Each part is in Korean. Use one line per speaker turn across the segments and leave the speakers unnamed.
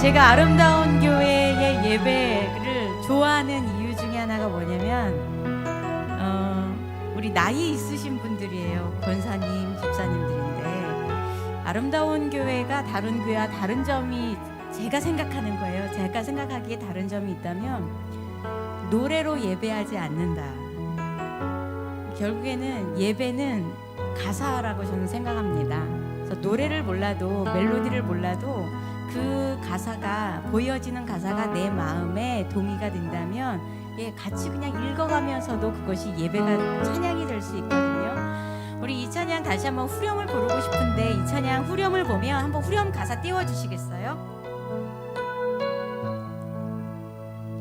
제가 아름다운 교회의 예배를 좋아하는 이유 중에 하나가 뭐냐면 우리 나이 있으신 분들이에요. 권사님, 집사님들인데 아름다운 교회가 다른 교회와 다른 점이 제가 생각하는 거예요. 제가 생각하기에 다른 점이 있다면 노래로 예배하지 않는다. 결국에는 예배는 가사라고 저는 생각합니다. 그래서 노래를 몰라도 멜로디를 몰라도 그 가사가 보여지는 가사가 내 마음에 동의가 된다면 같이 그냥 읽어가면서도 그것이 예배가 찬양이 될 수 있거든요. 우리 이 찬양 다시 한번 후렴을 부르고 싶은데 이 찬양 후렴을 보면 한번 후렴 가사 띄워주시겠어요?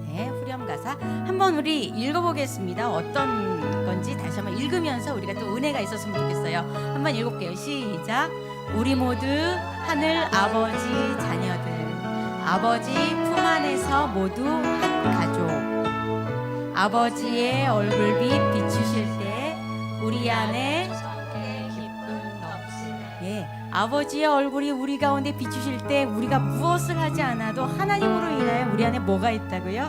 네, 후렴 가사 한번 우리 읽어보겠습니다. 어떤 건지 다시 한번 읽으면서 우리가 또 은혜가 있었으면 좋겠어요. 한번 읽어볼게요. 시작. 우리 모두 하늘 아버지 자녀들, 아버지 품 안에서 모두 한 가족. 아버지의 얼굴빛 비추실 때 우리 안에 아버지의 얼굴이 우리 가운데 비추실 때 우리가 무엇을 하지 않아도 하나님으로 인하여 우리 안에 뭐가 있다고요?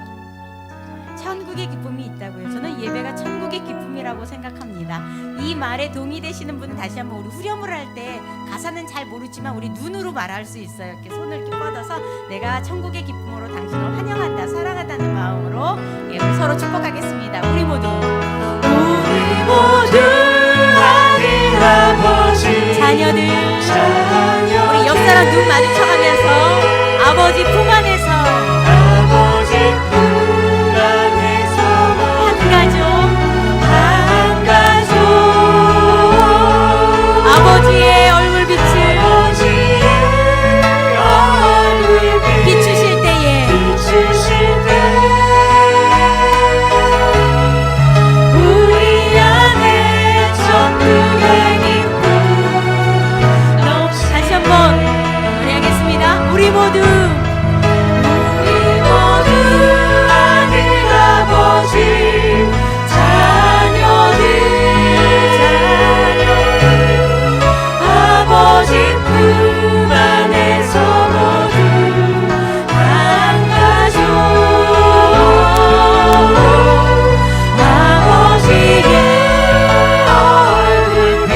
천국의 기쁨이 있다고요. 저는 예배가 천국의 기쁨이라고 생각합니다. 이 말에 동의되시는 분은 다시 한번 우리 후렴을 할 때 가사는 잘 모르지만 우리 눈으로 말할 수 있어요. 이렇게 손을 이렇게 뻗어서 내가 천국의 기쁨으로 당신을 환영한다, 사랑한다는 마음으로 우리 서로 축복하겠습니다. 우리 모두
하늘 아버지
자녀들 우리 옆 사람 눈 마주쳐가면서 아버지 품 안에서
아버지 품 안에서
한 가족
한 가족
아버지의 얼굴 빛을
아버지의 얼굴빛
비추실 때에
비추실 때 우리 안에 천국의 기쁨
다시 한번 노래하겠습니다. 우리 모두
하늘 아버지 자녀들 아버지 품 안에서 모두 한 가족 아버지의 얼굴빛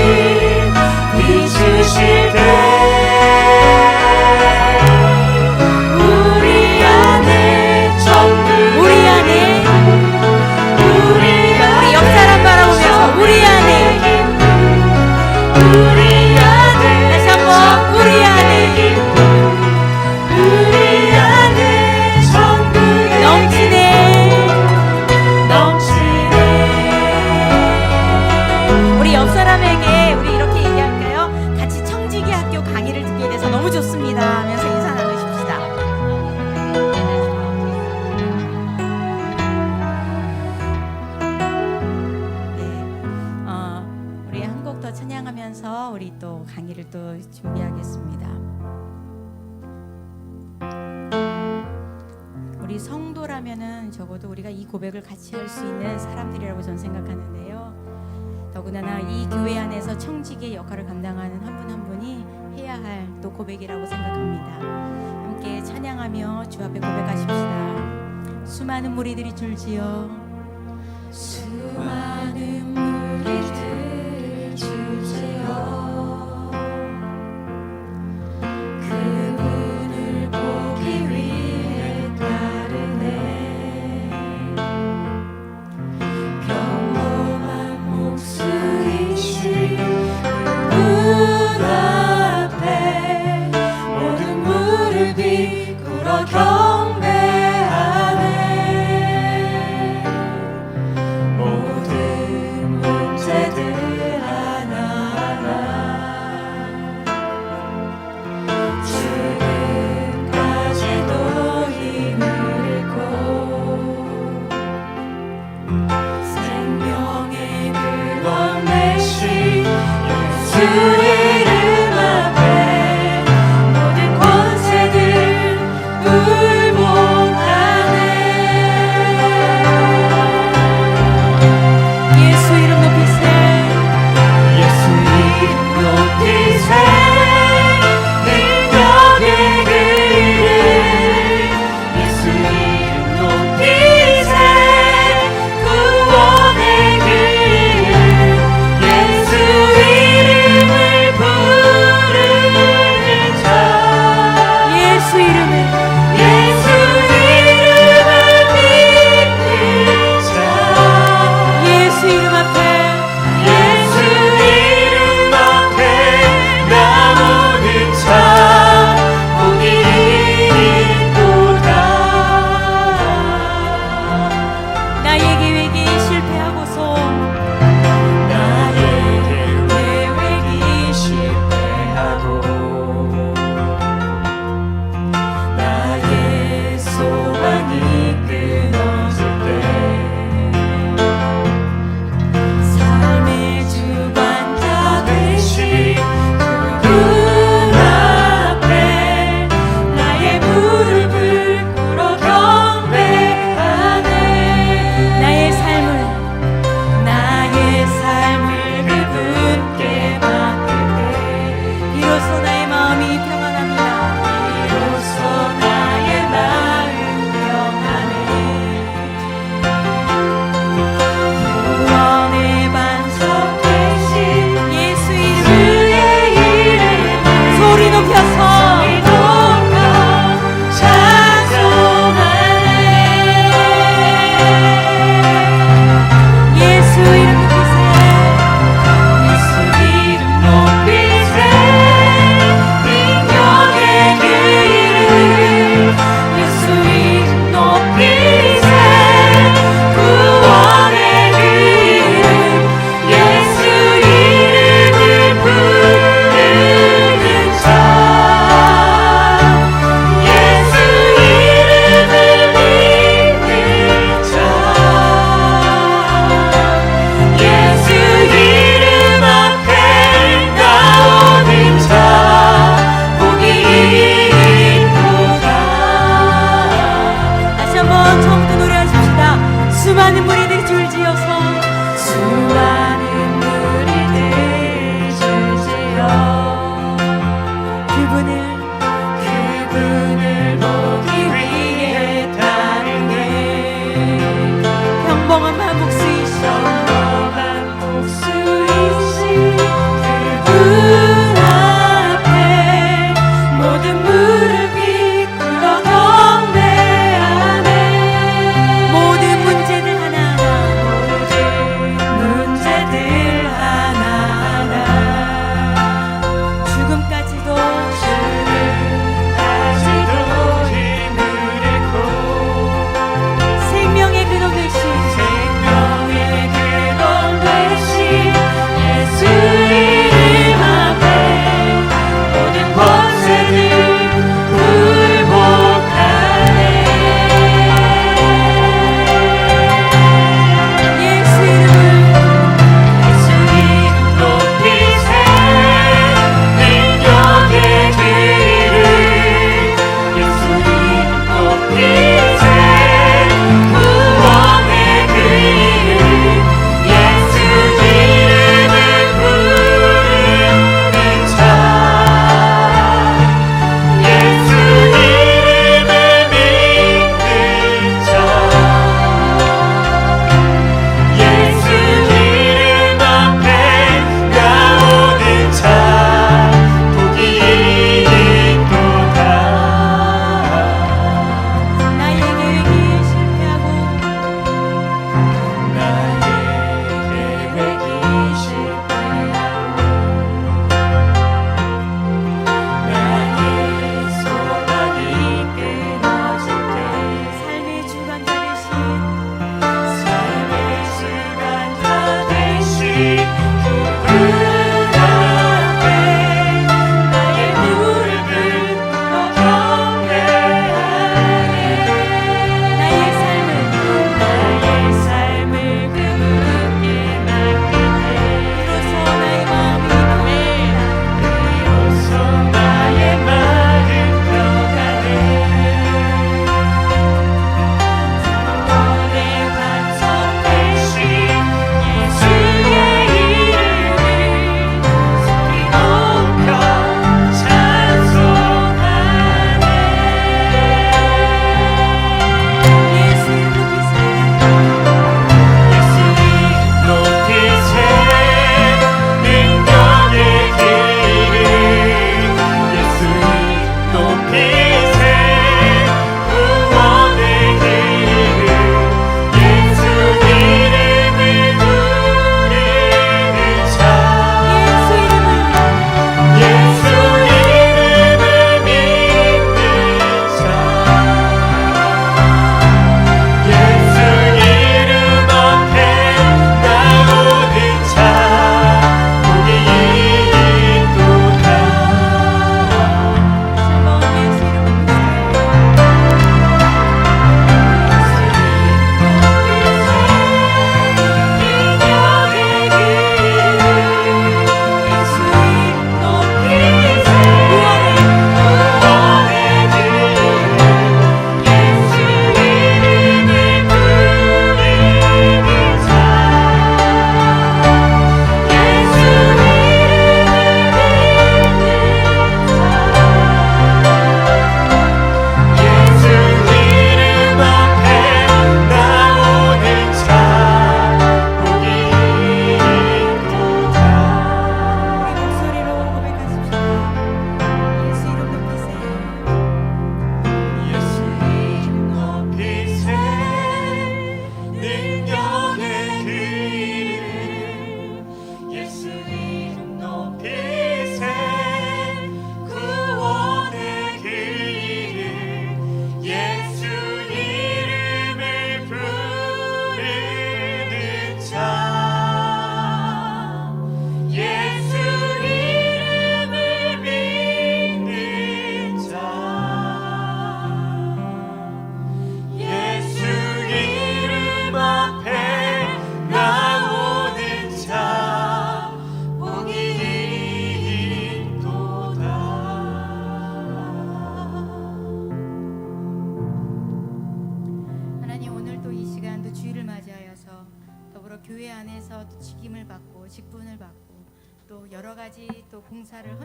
비추실 때 우리 안에 천국
우리 안에 우리 옆 사람 바라보면서 우리 안에
우리 안에
다시 한번 우리 안에
우리 안에 천국의
넘치네.
넘치네
우리 옆 사람에게 우리 이렇게 얘기할까요? 같이 청지기 학교 강의를 듣게 돼서 너무 좋습니다 하면서 인사 나누십시다. 우리 한 곡 더 찬양하면서 우리 또 강의를 또 준비하겠습니다. 우리 성도라면은 적어도 우리가 이 고백을 같이 할 수 있는 사람들이라고 저는 생각하는데요. 더군다나 이 교회 안에서 청지기의 역할을 감당하는 한 분 한 분이 해야 할 또 고백이라고 생각합니다. 함께 찬양하며 주 앞에 고백하십시다. 수많은 무리들이 줄지어
수많은 무리들 줄지어 그분을 보기 위해 따르네 평범한 목수이신 그분 앞에 모든 무릎이 꿇어 경배하네 모든 문제들 하나하나 지금까지도 힘을 잃고 생명의 근원 내신 예수 이름 앞에 모든 권세들
위해서 또 직임을 받고 직분을 받고 또 여러 가지 또 봉사를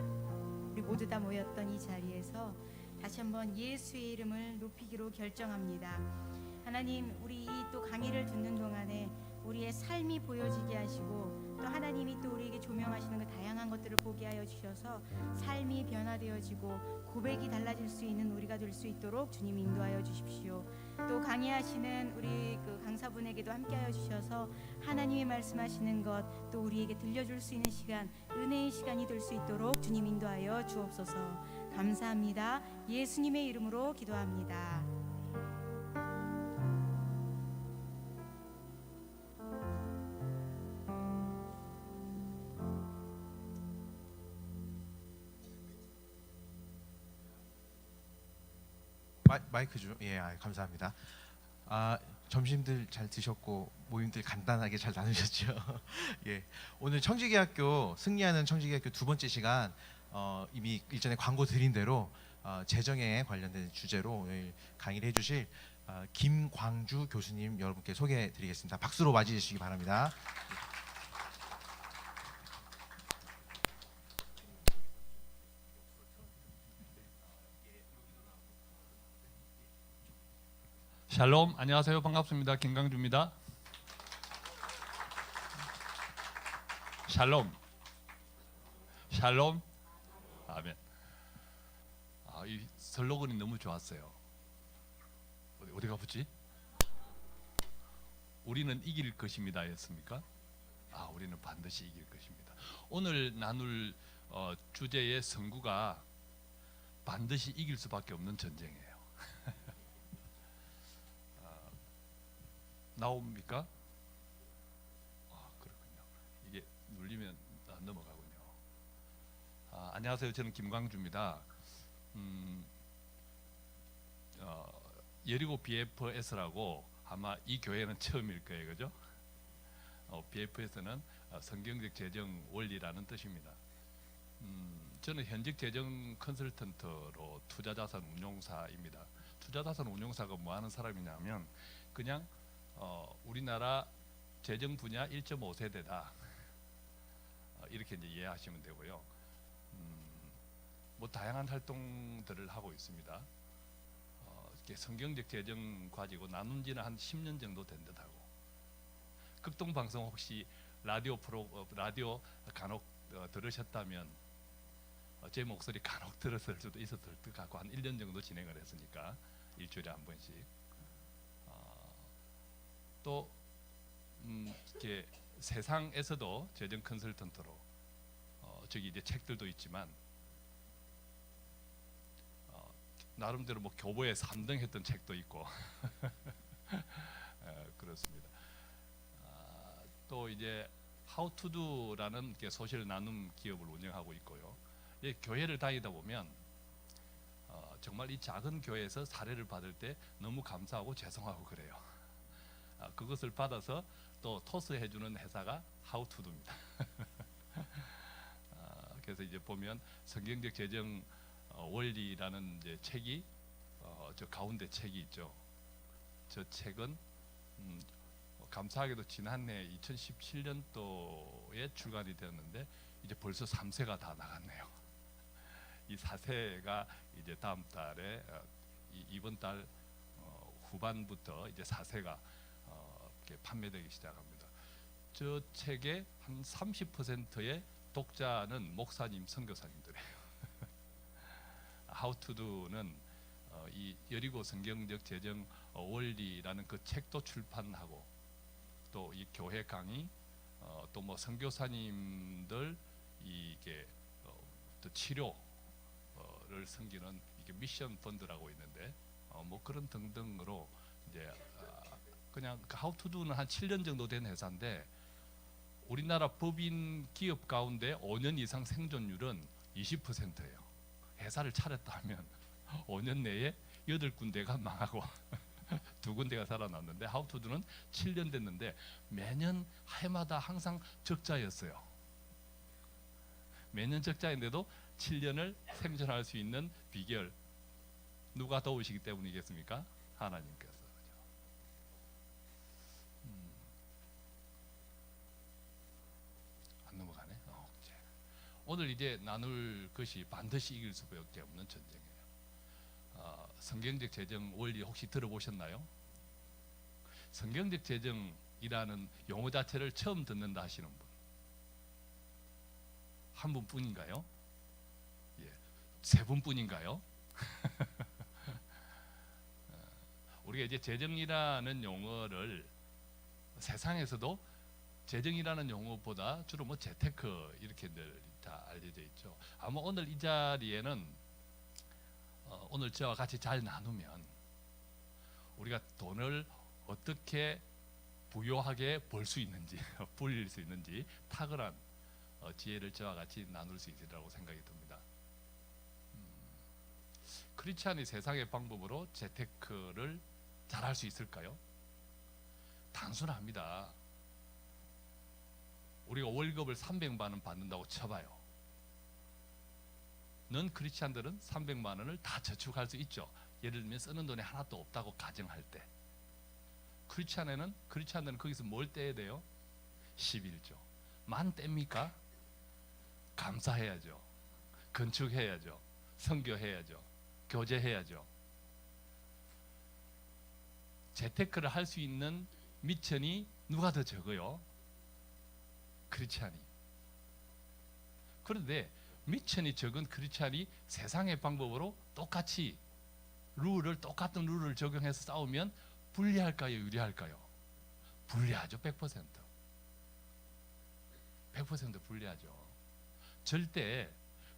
우리 모두 다 모였던 이 자리에서 다시 한번 예수의 이름을 높이기로 결정합니다. 하나님, 우리 이 또 강의를 듣는 동안에 우리의 삶이 보여지게 하시고 또 하나님이 또 우리에게 조명하시는 그 다양한 것들을 보게 하여 주셔서 삶이 변화되어지고 고백이 달라질 수 있는 우리가 될 수 있도록 주님 인도하여 주십시오. 또 강의하시는 우리 그 강사분에게도 함께하여 주셔서 하나님의 말씀하시는 것 또 우리에게 들려줄 수 있는 시간, 은혜의 시간이 될 수 있도록 주님 인도하여 주옵소서. 감사합니다. 예수님의 이름으로 기도합니다.
마이크 좀, 예, 감사합니다. 점심들 잘 드셨고 모임들 간단하게 잘 나누셨죠? 예, 오늘 청지기학교 승리하는 청지기학교 두 번째 시간 이미 일전에 광고 드린 대로 재정에 관련된 주제로 오늘 강의를 해주실 김광주 교수님 여러분께 소개해드리겠습니다. 박수로 맞이해 주시기 바랍니다.
샬롬, 안녕하세요. 반갑습니다. 김광주입니다. 샬롬, 샬롬, 아멘. 이 슬로건이 너무 좋았어요. 어디가 붙지? 우리는 이길 것입니다였습니까? 우리는 반드시 이길 것입니다. 오늘 나눌 주제의 선구가 반드시 이길 수밖에 없는 전쟁이에요. 나옵니까? 그렇군요. 이게 눌리면 넘어가군요. 안녕하세요. 저는 김광주입니다. 여리고 BFS라고 아마 이 교회는 처음일 거예요, 그죠? BFS는 성경적 재정 원리라는 뜻입니다. 저는 현직 재정 컨설턴트로 투자자산 운용사입니다. 투자자산 운용사가 뭐 하는 사람이냐면 그냥 우리나라 재정 분야 1.5세대다 이렇게 이제 이해하시면 되고요. 뭐 다양한 활동들을 하고 있습니다. 이렇게 성경적 재정 가지고 나눈 지는 한 10년 정도 된 듯하고, 극동 방송 혹시 라디오 간혹 들으셨다면 제 목소리 간혹 들었을 수도 있었을 것 같고, 한 1년 정도 진행을 했으니까 일주일에 한 번씩. 또 이렇게 세상에서도 재정 컨설턴트로 저기 이제 책들도 있지만 나름대로 뭐 교보에 3등 했던 책도 있고 그렇습니다. 또 이제 How to Do라는 소실 나눔 기업을 운영하고 있고요. 교회를 다니다 보면 정말 이 작은 교회에서 사례를 받을 때 너무 감사하고 죄송하고 그래요. 그것을 받아서 또 토스해주는 회사가 하우투두입니다. 그래서 이제 보면 성경적 재정 원리라는 이제 책이 저 가운데 책이 있죠. 저 책은 감사하게도 지난해 2017년도에 출간이 되었는데 이제 벌써 3세가 다 나갔네요. 이 4세가 이제 다음 달에 이번 달 후반부터 이제 4세가 판매되기 시작합니다. 저 책의 한 30%의 독자는 목사님, 선교사님들이에요. How to Do는 이 여리고 성경적 재정 원리라는 그 책도 출판하고, 또 이 교회 강의, 또 뭐 선교사님들 이게 또 치료를 섬기는 이게 미션 펀드라고 있는데 뭐 그런 등등으로 이제 그냥 그 How to Do는 한 7년 정도 된 회사인데, 우리나라 법인 기업 가운데 5년 이상 생존율은 20%예요. 회사를 차렸다 하면 5년 내에 8군데가 망하고 2군데가 살아났는데, How to Do는 7년 됐는데 매년 해마다 항상 적자였어요. 매년 적자인데도 7년을 생존할 수 있는 비결, 누가 도우시기 때문이겠습니까? 하나님께서. 오늘 이제 나눌 것이 반드시 이길 수밖에 없는 전쟁이에요. 성경적 재정 원리 혹시 들어보셨나요? 성경적 재정이라는 용어 자체를 처음 듣는다 하시는 분 한 분뿐인가요? 예, 세 분뿐인가요? 우리가 이제 재정이라는 용어를 세상에서도 재정이라는 용어보다 주로 뭐 재테크 이렇게들 다 알려져 있죠. 아마 오늘 이 자리에는 오늘 저와 같이 잘 나누면 우리가 돈을 어떻게 부유하게 벌 수 있는지 불릴 수 있는지 탁월한 지혜를 저와 같이 나눌 수 있으리라고 생각이 듭니다. 크리스찬이 세상의 방법으로 재테크를 잘할 수 있을까요? 단순합니다. 우리가 월급을 300만 원 받는다고 쳐봐요. 넌 크리스찬들은 300만 원을 다 저축할 수 있죠. 예를 들면 쓰는 돈이 하나도 없다고 가정할 때 크리스찬들은 거기서 뭘 떼야 돼요? 11조. 만 뗍니까? 감사해야죠. 건축해야죠. 선교해야죠. 교제해야죠. 재테크를 할 수 있는 미천이 누가 더 적어요? 크리스찬이. 그런데 미천이 적은 크리스찬이 세상의 방법으로 똑같이 똑같은 룰을 적용해서 싸우면 불리할까요? 유리할까요? 불리하죠. 100%. 100% 불리하죠. 절대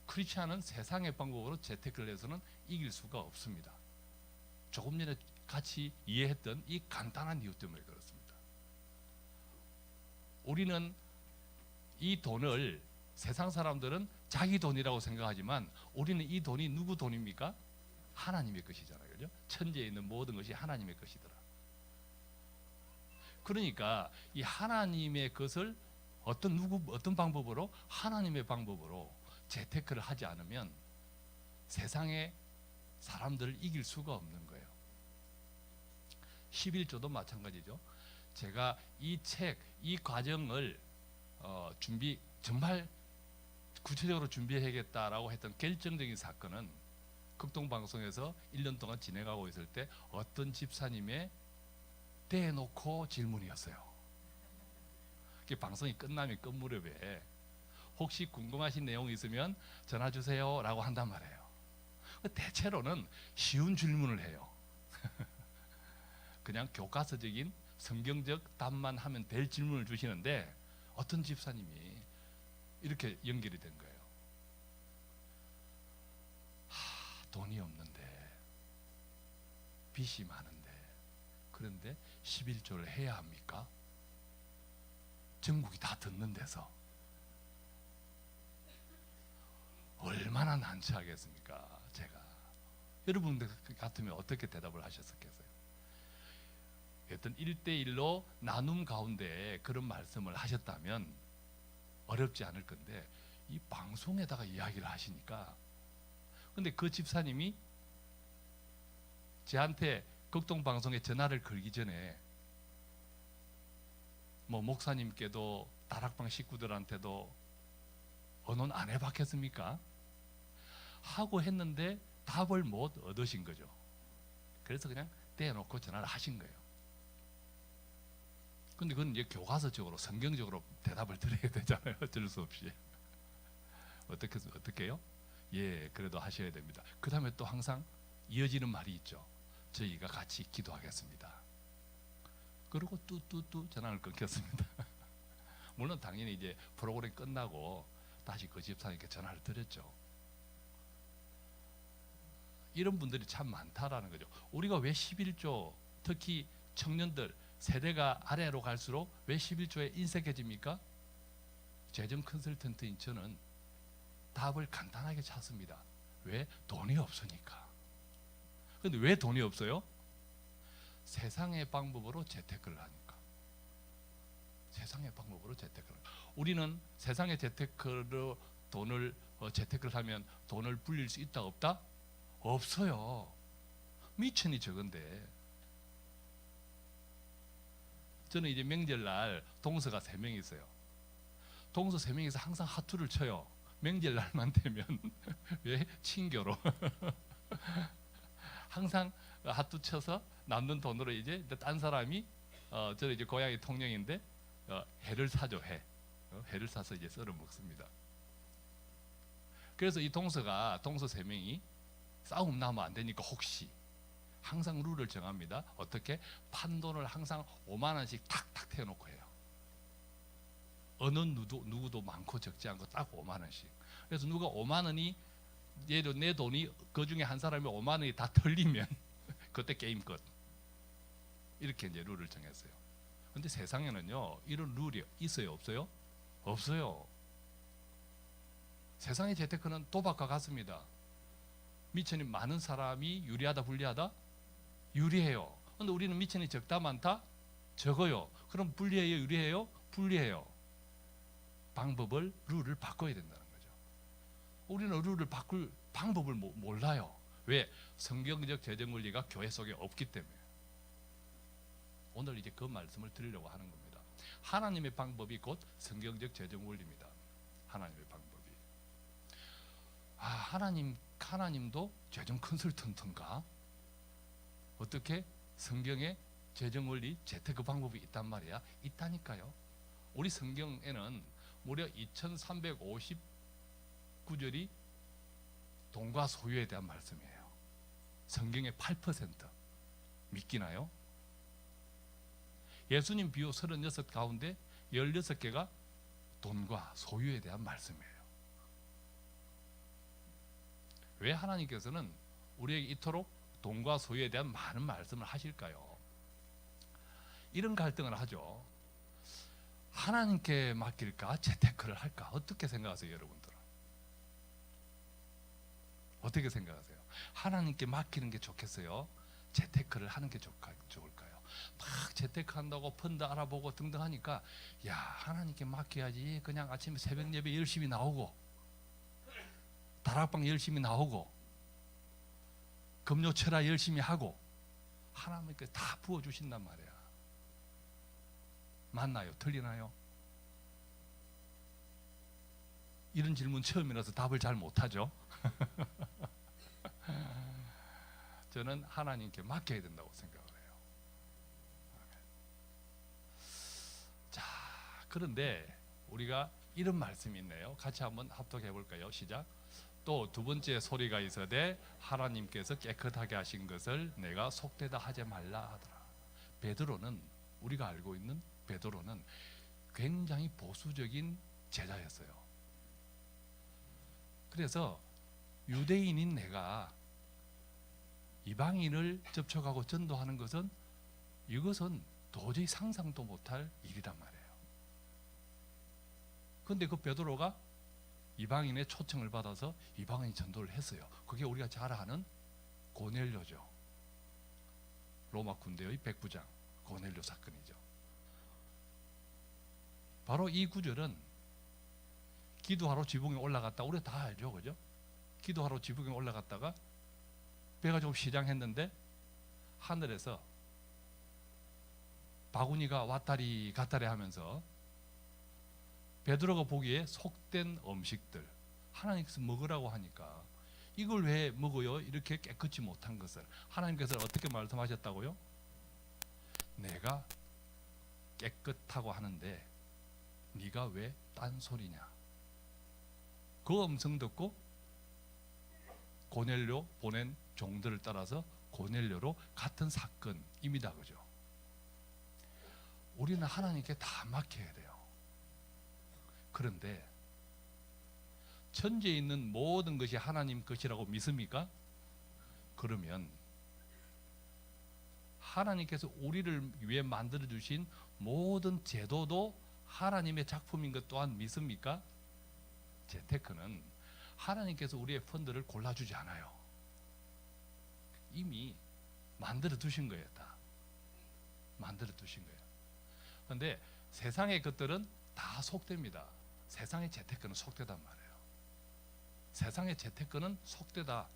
크리스찬은 세상의 방법으로 재테크를 해서는 이길 수가 없습니다. 조금 전에 같이 이해했던 이 간단한 이유 때문에 그렇습니다. 우리는 이 돈을 세상 사람들은 자기 돈이라고 생각하지만 우리는 이 돈이 누구 돈입니까? 하나님의 것이잖아요. 그죠? 천지에 있는 모든 것이 하나님의 것이더라. 그러니까 이 하나님의 것을 어떤 방법으로? 하나님의 방법으로 재테크를 하지 않으면 세상의 사람들을 이길 수가 없는 거예요. 11조도 마찬가지죠. 제가 이 책, 이 과정을 정말 구체적으로 준비해야겠다라고 했던 결정적인 사건은 극동방송에서 1년 동안 진행하고 있을 때 어떤 집사님의 대놓고 질문이었어요. 방송이 끝나면 끝무렵에 혹시 궁금하신 내용이 있으면 전화 주세요 라고 한단 말이에요. 대체로는 쉬운 질문을 해요. 그냥 교과서적인 성경적 답만 하면 될 질문을 주시는데 어떤 집사님이 이렇게 연결이 된 거예요. 돈이 없는데 빚이 많은데 그런데 11조를 해야 합니까? 전국이 다 듣는 데서 얼마나 난처하겠습니까? 제가 여러분들 같으면 어떻게 대답을 하셨겠어요? 어떤 1대1로 나눔 가운데 그런 말씀을 하셨다면 어렵지 않을 건데 이 방송에다가 이야기를 하시니까 근데 그 집사님이 저한테 극동방송에 전화를 걸기 전에 뭐 목사님께도 다락방 식구들한테도 언론 안 해봤겠습니까? 하고 했는데 답을 못 얻으신 거죠. 그래서 그냥 떼놓고 전화를 하신 거예요. 근데 그건 이제 교과서적으로 성경적으로 대답을 드려야 되잖아요. 어쩔 수 없이. 어떻게요? 예, 그래도 하셔야 됩니다. 그 다음에 또 항상 이어지는 말이 있죠. 저희가 같이 기도하겠습니다. 그리고 뚜뚜뚜 전화를 끊겼습니다. 물론 당연히 이제 프로그램 끝나고 다시 그 집사님께 전화를 드렸죠. 이런 분들이 참 많다라는 거죠. 우리가 왜 11조, 특히 청년들 세대가 아래로 갈수록 왜 11조에 인색해집니까? 재정 컨설턴트인 저는 답을 간단하게 찾습니다. 왜? 돈이 없으니까. 근데 왜 돈이 없어요? 세상의 방법으로 재테크를 하니까. 세상의 방법으로 재테크를. 우리는 세상의 재테크로 돈을 재테크를 하면 돈을 불릴 수 있다 없다? 없어요. 미천이 적은데. 저는 이제 명절날 동서가 3명이 있어요. 동서 3명이서 항상 하투를 쳐요. 명절날만 되면 왜 친교로 항상 핫도 쳐서 남는 돈으로 이제 딴 사람이 저 이제 고향이 통영인데 회를 사죠. 회를 사서 이제 썰어 먹습니다. 그래서 이 동서 세 명이 싸움 나면 안 되니까 혹시 항상 룰을 정합니다. 어떻게? 판돈을 항상 5만 원씩 탁탁 태워놓고 해요. 어느 누구도 많고 적지 않고 딱 5만 원씩. 그래서 누가 5만 원이 내 돈이 그 중에 한 사람이 5만 원이 다 털리면 그때 게임 끝. 이렇게 이제 룰을 정했어요. 근데 세상에는요 이런 룰이 있어요, 없어요? 없어요. 세상의 재테크는 도박과 같습니다. 미천이 많은 사람이 유리하다, 불리하다? 유리해요. 근데 우리는 미천이 적다, 많다? 적어요. 그럼 불리해요, 유리해요? 불리해요. 방법을, 룰을 바꿔야 된다는 거죠. 우리는 룰을 바꿀 방법을 몰라요. 왜? 성경적 재정 원리가 교회 속에 없기 때문에. 오늘 이제 그 말씀을 드리려고 하는 겁니다. 하나님의 방법이 곧 성경적 재정 원리입니다. 하나님의 방법이. 하나님도 재정 컨설턴트인가? 어떻게? 성경에 재정 원리, 재테크 방법이 있단 말이야. 있다니까요. 우리 성경에는 무려 2359절이 돈과 소유에 대한 말씀이에요. 성경의 8%. 믿기나요? 예수님 비유 36 가운데 16개가 돈과 소유에 대한 말씀이에요. 왜 하나님께서는 우리에게 이토록 돈과 소유에 대한 많은 말씀을 하실까요? 이런 갈등을 하죠. 하나님께 맡길까? 재테크를 할까? 어떻게 생각하세요, 여러분들은? 어떻게 생각하세요? 하나님께 맡기는 게 좋겠어요? 재테크를 하는 게 좋을까요? 막 재테크 한다고 펀드 알아보고 등등 하니까 야, 하나님께 맡겨야지. 그냥 아침에 새벽 예배 열심히 나오고 다락방 열심히 나오고 금요철야 열심히 하고 하나님께 다 부어주신단 말이야. 맞나요? 틀리나요? 이런 질문 처음이라서 답을 잘 못하죠. 저는 하나님께 맡겨야 된다고 생각을 해요. 자, 그런데 우리가 이런 말씀이 있네요. 같이 한번 합독해 볼까요? 시작. 또 두 번째 소리가 있어되 하나님께서 깨끗하게 하신 것을 내가 속되다 하지 말라 하더라. 베드로는, 우리가 알고 있는 베드로는 굉장히 보수적인 제자였어요. 그래서 유대인인 내가 이방인을 접촉하고 전도하는 것은 이것은 도저히 상상도 못할 일이란 말이에요. 그런데 그 베드로가 이방인의 초청을 받아서 이방인 전도를 했어요. 그게 우리가 잘 아는 고넬료죠. 로마 군대의 백부장 고넬료 사건이죠. 바로 이 구절은 기도하러 지붕에 올라갔다, 우리가 다 알죠, 그죠? 기도하러 지붕에 올라갔다가 배가 좀 시장했는데 하늘에서 바구니가 왔다리 갔다리 하면서 베드로가 보기에 속된 음식들, 하나님께서 먹으라고 하니까 이걸 왜 먹어요? 이렇게 깨끗이 못한 것을. 하나님께서 어떻게 말씀하셨다고요? 내가 깨끗하고 하는데 네가 왜 딴소리냐? 그 음성 듣고 고넬료 보낸 종들을 따라서 고넬료로 같은 사건입니다. 그죠? 우리는 하나님께 다 맡겨야 돼요. 그런데 천지에 있는 모든 것이 하나님 것이라고 믿습니까? 그러면 하나님께서 우리를 위해 만들어 주신 모든 제도도 하나님의 작품인 것 또한 믿습니까? 재테크는 하나님께서 우리의 펀드를 골라주지 않아요. 이미 만들어 두신 거예요. 다 만들어 두신 거예요. 그런데 세상의 것들은 다 속됩니다. 세상의 재테크는 속되단 말이에요. 세상의 재테크는 속되다.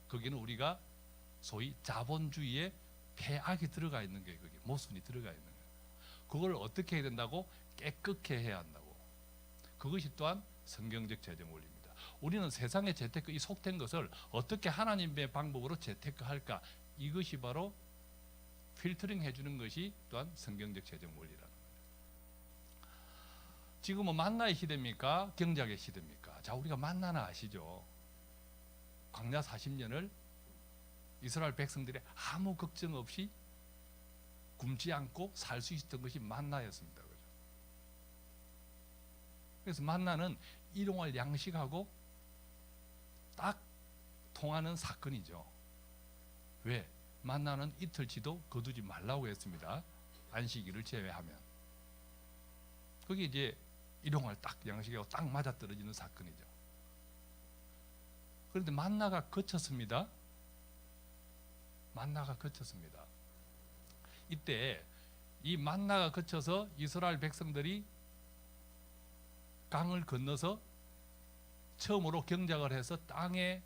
거기는 우리가 소위 자본주의의 폐악이 들어가 있는 게, 그게 모순이 들어가 있는 거예요. 그걸 어떻게 해야 된다고? 깨끗게 해야 한다고. 그것이 또한 성경적 재정 원리입니다. 우리는 세상의 재테크, 이 속된 것을 어떻게 하나님의 방법으로 재테크할까, 이것이 바로 필터링 해주는 것이 또한 성경적 재정 원리라는 거예요. 지금은 만나의 시대입니까? 경작의 시대입니까? 자, 우리가 만나는 아시죠? 광야 40년을 이스라엘 백성들이 아무 걱정 없이 굶지 않고 살 수 있었던 것이 만나였습니다. 그죠? 그래서 만나는 일용할 양식하고 딱 통하는 사건이죠. 왜? 만나는 이틀치도 거두지 말라고 했습니다. 안식일을 제외하면. 그게 이제 일용할 딱 양식하고 딱 맞아떨어지는 사건이죠. 그런데 만나가 거쳤습니다. 만나가 거쳤습니다. 이때 이 만나가 거쳐서 이스라엘 백성들이 강을 건너서 처음으로 경작을 해서 땅의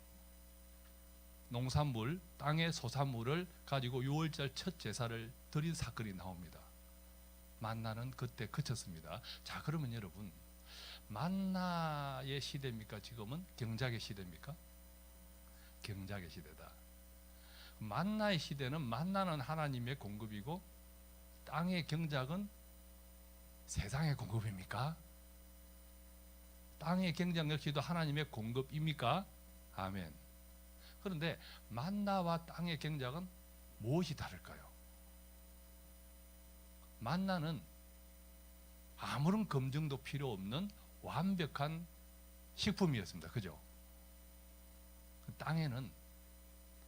농산물, 땅의 소산물을 가지고 6월절 첫 제사를 드린 사건이 나옵니다. 만나는 그때 그쳤습니다. 자, 그러면 여러분, 만나의 시대입니까? 지금은 경작의 시대입니까? 경작의 시대다. 만나의 시대는, 만나는 하나님의 공급이고 땅의 경작은 세상의 공급입니까? 땅의 경작 역시도 하나님의 공급입니까? 아멘. 그런데 만나와 땅의 경작은 무엇이 다를까요? 만나는 아무런 검증도 필요 없는 완벽한 식품이었습니다. 그죠? 땅에는,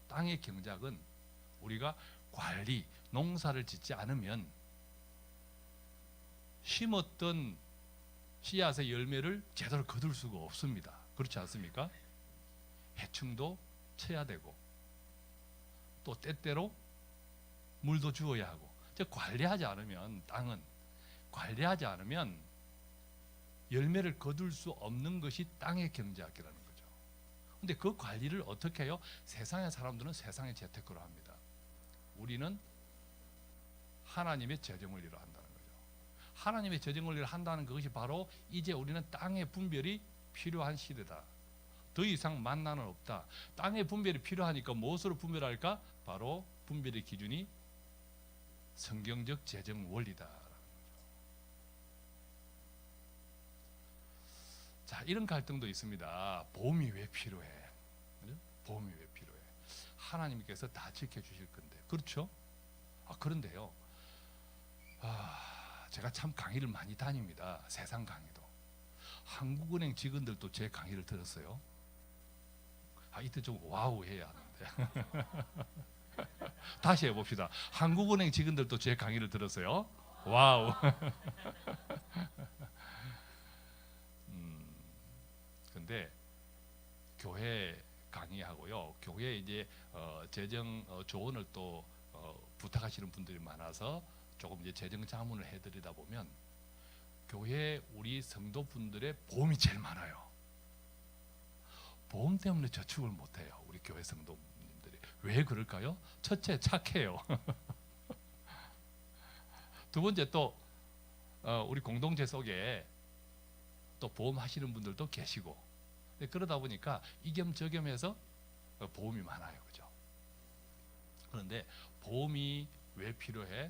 땅의 경작은 우리가 관리, 농사를 짓지 않으면 심었던 씨앗의 열매를 제대로 거둘 수가 없습니다. 그렇지 않습니까? 해충도 쳐야 되고 또 때때로 물도 주어야 하고, 즉 관리하지 않으면, 땅은 관리하지 않으면 열매를 거둘 수 없는 것이 땅의 경작이라는 거죠. 근데 그 관리를 어떻게 해요? 세상의 사람들은 세상의 재테크로 합니다. 우리는 하나님의 재정 원리로 한다는 거죠. 하나님의 재정 원리를 한다는 것이 바로 이제 우리는 땅의 분별이 필요한 시대다. 더 이상 만나는 없다. 땅의 분별이 필요하니까 무엇으로 분별할까? 바로 분별의 기준이 성경적 재정 원리다. 자, 이런 갈등도 있습니다. 보험이 왜 필요해? 보험이 왜 필요해? 하나님께서 다 지켜주실 건데. 그렇죠? 그런데요, 제가 참 강의를 많이 다닙니다. 세상 강의도. 한국은행 직원들도 제 강의를 들었어요. 이때 좀 와우 해야 하는데. 다시 해봅시다. 한국은행 직원들도 제 강의를 들었어요. 와우. 근데 교회 강의하고요, 교회 이제 재정 조언을 또 부탁하시는 분들이 많아서 조금 이제 재정 자문을 해드리다 보면 교회 우리 성도분들의 보험이 제일 많아요. 보험 때문에 저축을 못해요, 우리 교회 성도님들이. 왜 그럴까요? 첫째, 착해요. 두 번째, 또 우리 공동체 속에 또 보험 하시는 분들도 계시고, 그러다 보니까 이겸저겸해서 보험이 많아요. 그죠? 그런데 보험이 왜 필요해?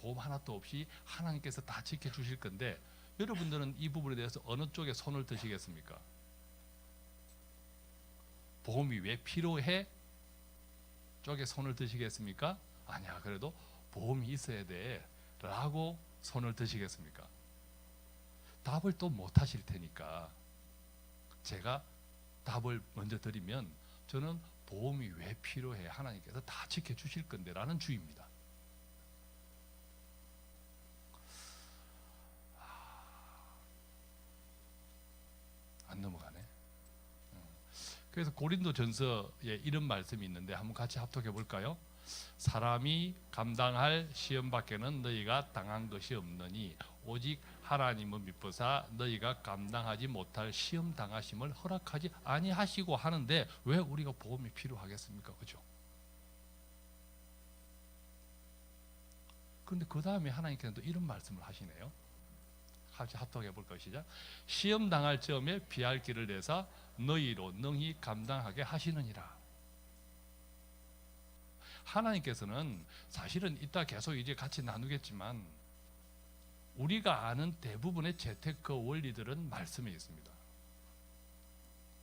보험 하나도 없이 하나님께서 다 지켜주실 건데, 여러분들은 이 부분에 대해서 어느 쪽에 손을 드시겠습니까? 보험이 왜 필요해? 쪽에 손을 드시겠습니까? 아니야, 그래도 보험이 있어야 돼 라고 손을 드시겠습니까? 답을 또 못 하실 테니까 제가 답을 먼저 드리면, 저는 보험이 왜 필요해? 하나님께서 다 지켜주실 건데 라는 주의입니다. 안 넘어가네. 그래서 고린도전서에 이런 말씀이 있는데 한번 같이 합독해 볼까요? 사람이 감당할 시험 밖에는 너희가 당한 것이 없느니 오직 하나님은 미쁘사 너희가 감당하지 못할 시험 당하심을 허락하지 아니하시고 하는데 왜 우리가 보험이 필요하겠습니까? 그죠? 그런데 그 다음에 하나님께서 또 이런 말씀을 하시네요. 합독해 볼 것이죠. 시험 당할 점에 피할 길을 내사 너희로 능히 감당하게 하시느니라. 하나님께서는 사실은 이따 계속 이제 같이 나누겠지만 우리가 아는 대부분의 재테크 원리들은 말씀에 있습니다.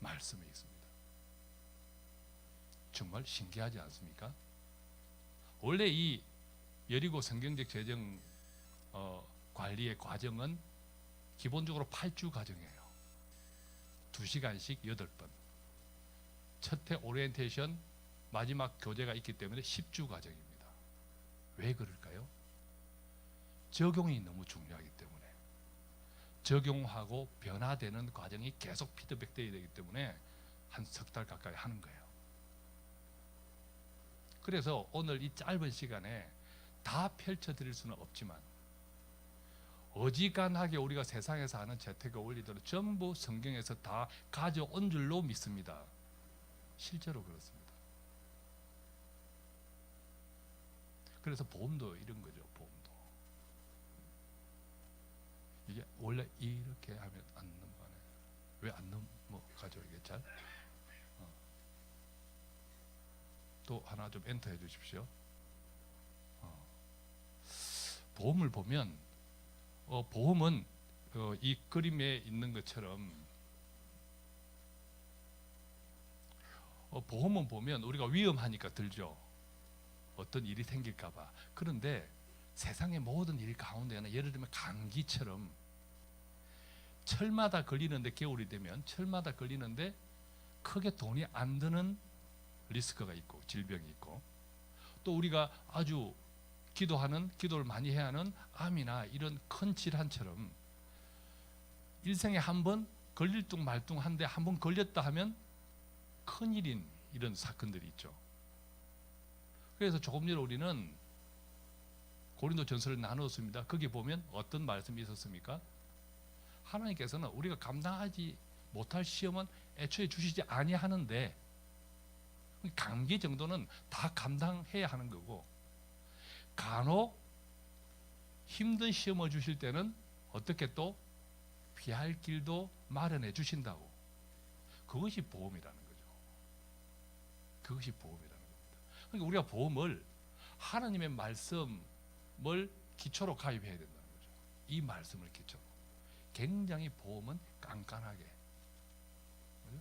말씀에 있습니다. 정말 신기하지 않습니까? 원래 이 여리고 성경적 재정 관리의 과정은 기본적으로 8주 과정이에요. 2시간씩 8번. 첫 해 오리엔테이션, 마지막 교재가 있기 때문에 10주 과정입니다. 왜 그럴까요? 적용이 너무 중요하기 때문에, 적용하고 변화되는 과정이 계속 피드백되어야 되기 때문에 한 석 달 가까이 하는 거예요. 그래서 오늘 이 짧은 시간에 다 펼쳐드릴 수는 없지만 어지간하게 우리가 세상에서 하는 재테크 원리들은 전부 성경에서 다 가져온 줄로 믿습니다. 실제로 그렇습니다. 그래서 보험도 이런 거죠. 보험도 이게 원래 이렇게 하면 안 넘어가네. 왜 안 넘어가죠? 이게 잘? 또 하나 좀 엔터해 주십시오. 보험을 보면 보험은 이 그림에 있는 것처럼 보험은 보면 우리가 위험하니까 들죠. 어떤 일이 생길까 봐. 그런데 세상의 모든 일 가운데는 예를 들면 감기처럼 철마다 걸리는데, 겨울이 되면 철마다 걸리는데 크게 돈이 안 드는 리스크가 있고 질병이 있고, 또 우리가 아주 기도를 많이 해야 하는 암이나 이런 큰 질환처럼 일생에 한 번 걸릴 둥 말 둥한데 한 번 걸렸다 하면 큰일인 이런 사건들이 있죠. 그래서 조금 전에 우리는 고린도 전서를 나누었습니다. 거기 보면 어떤 말씀이 있었습니까? 하나님께서는 우리가 감당하지 못할 시험은 애초에 주시지 아니하는데, 감기 정도는 다 감당해야 하는 거고, 간혹 힘든 시험을 주실 때는 어떻게 또 피할 길도 마련해 주신다고. 그것이 보험이라는 거죠. 그것이 보험이라는 겁니다. 그러니까 우리가 보험을 하나님의 말씀을 기초로 가입해야 된다는 거죠. 이 말씀을 기초로. 굉장히 보험은 깐깐하게. 그죠?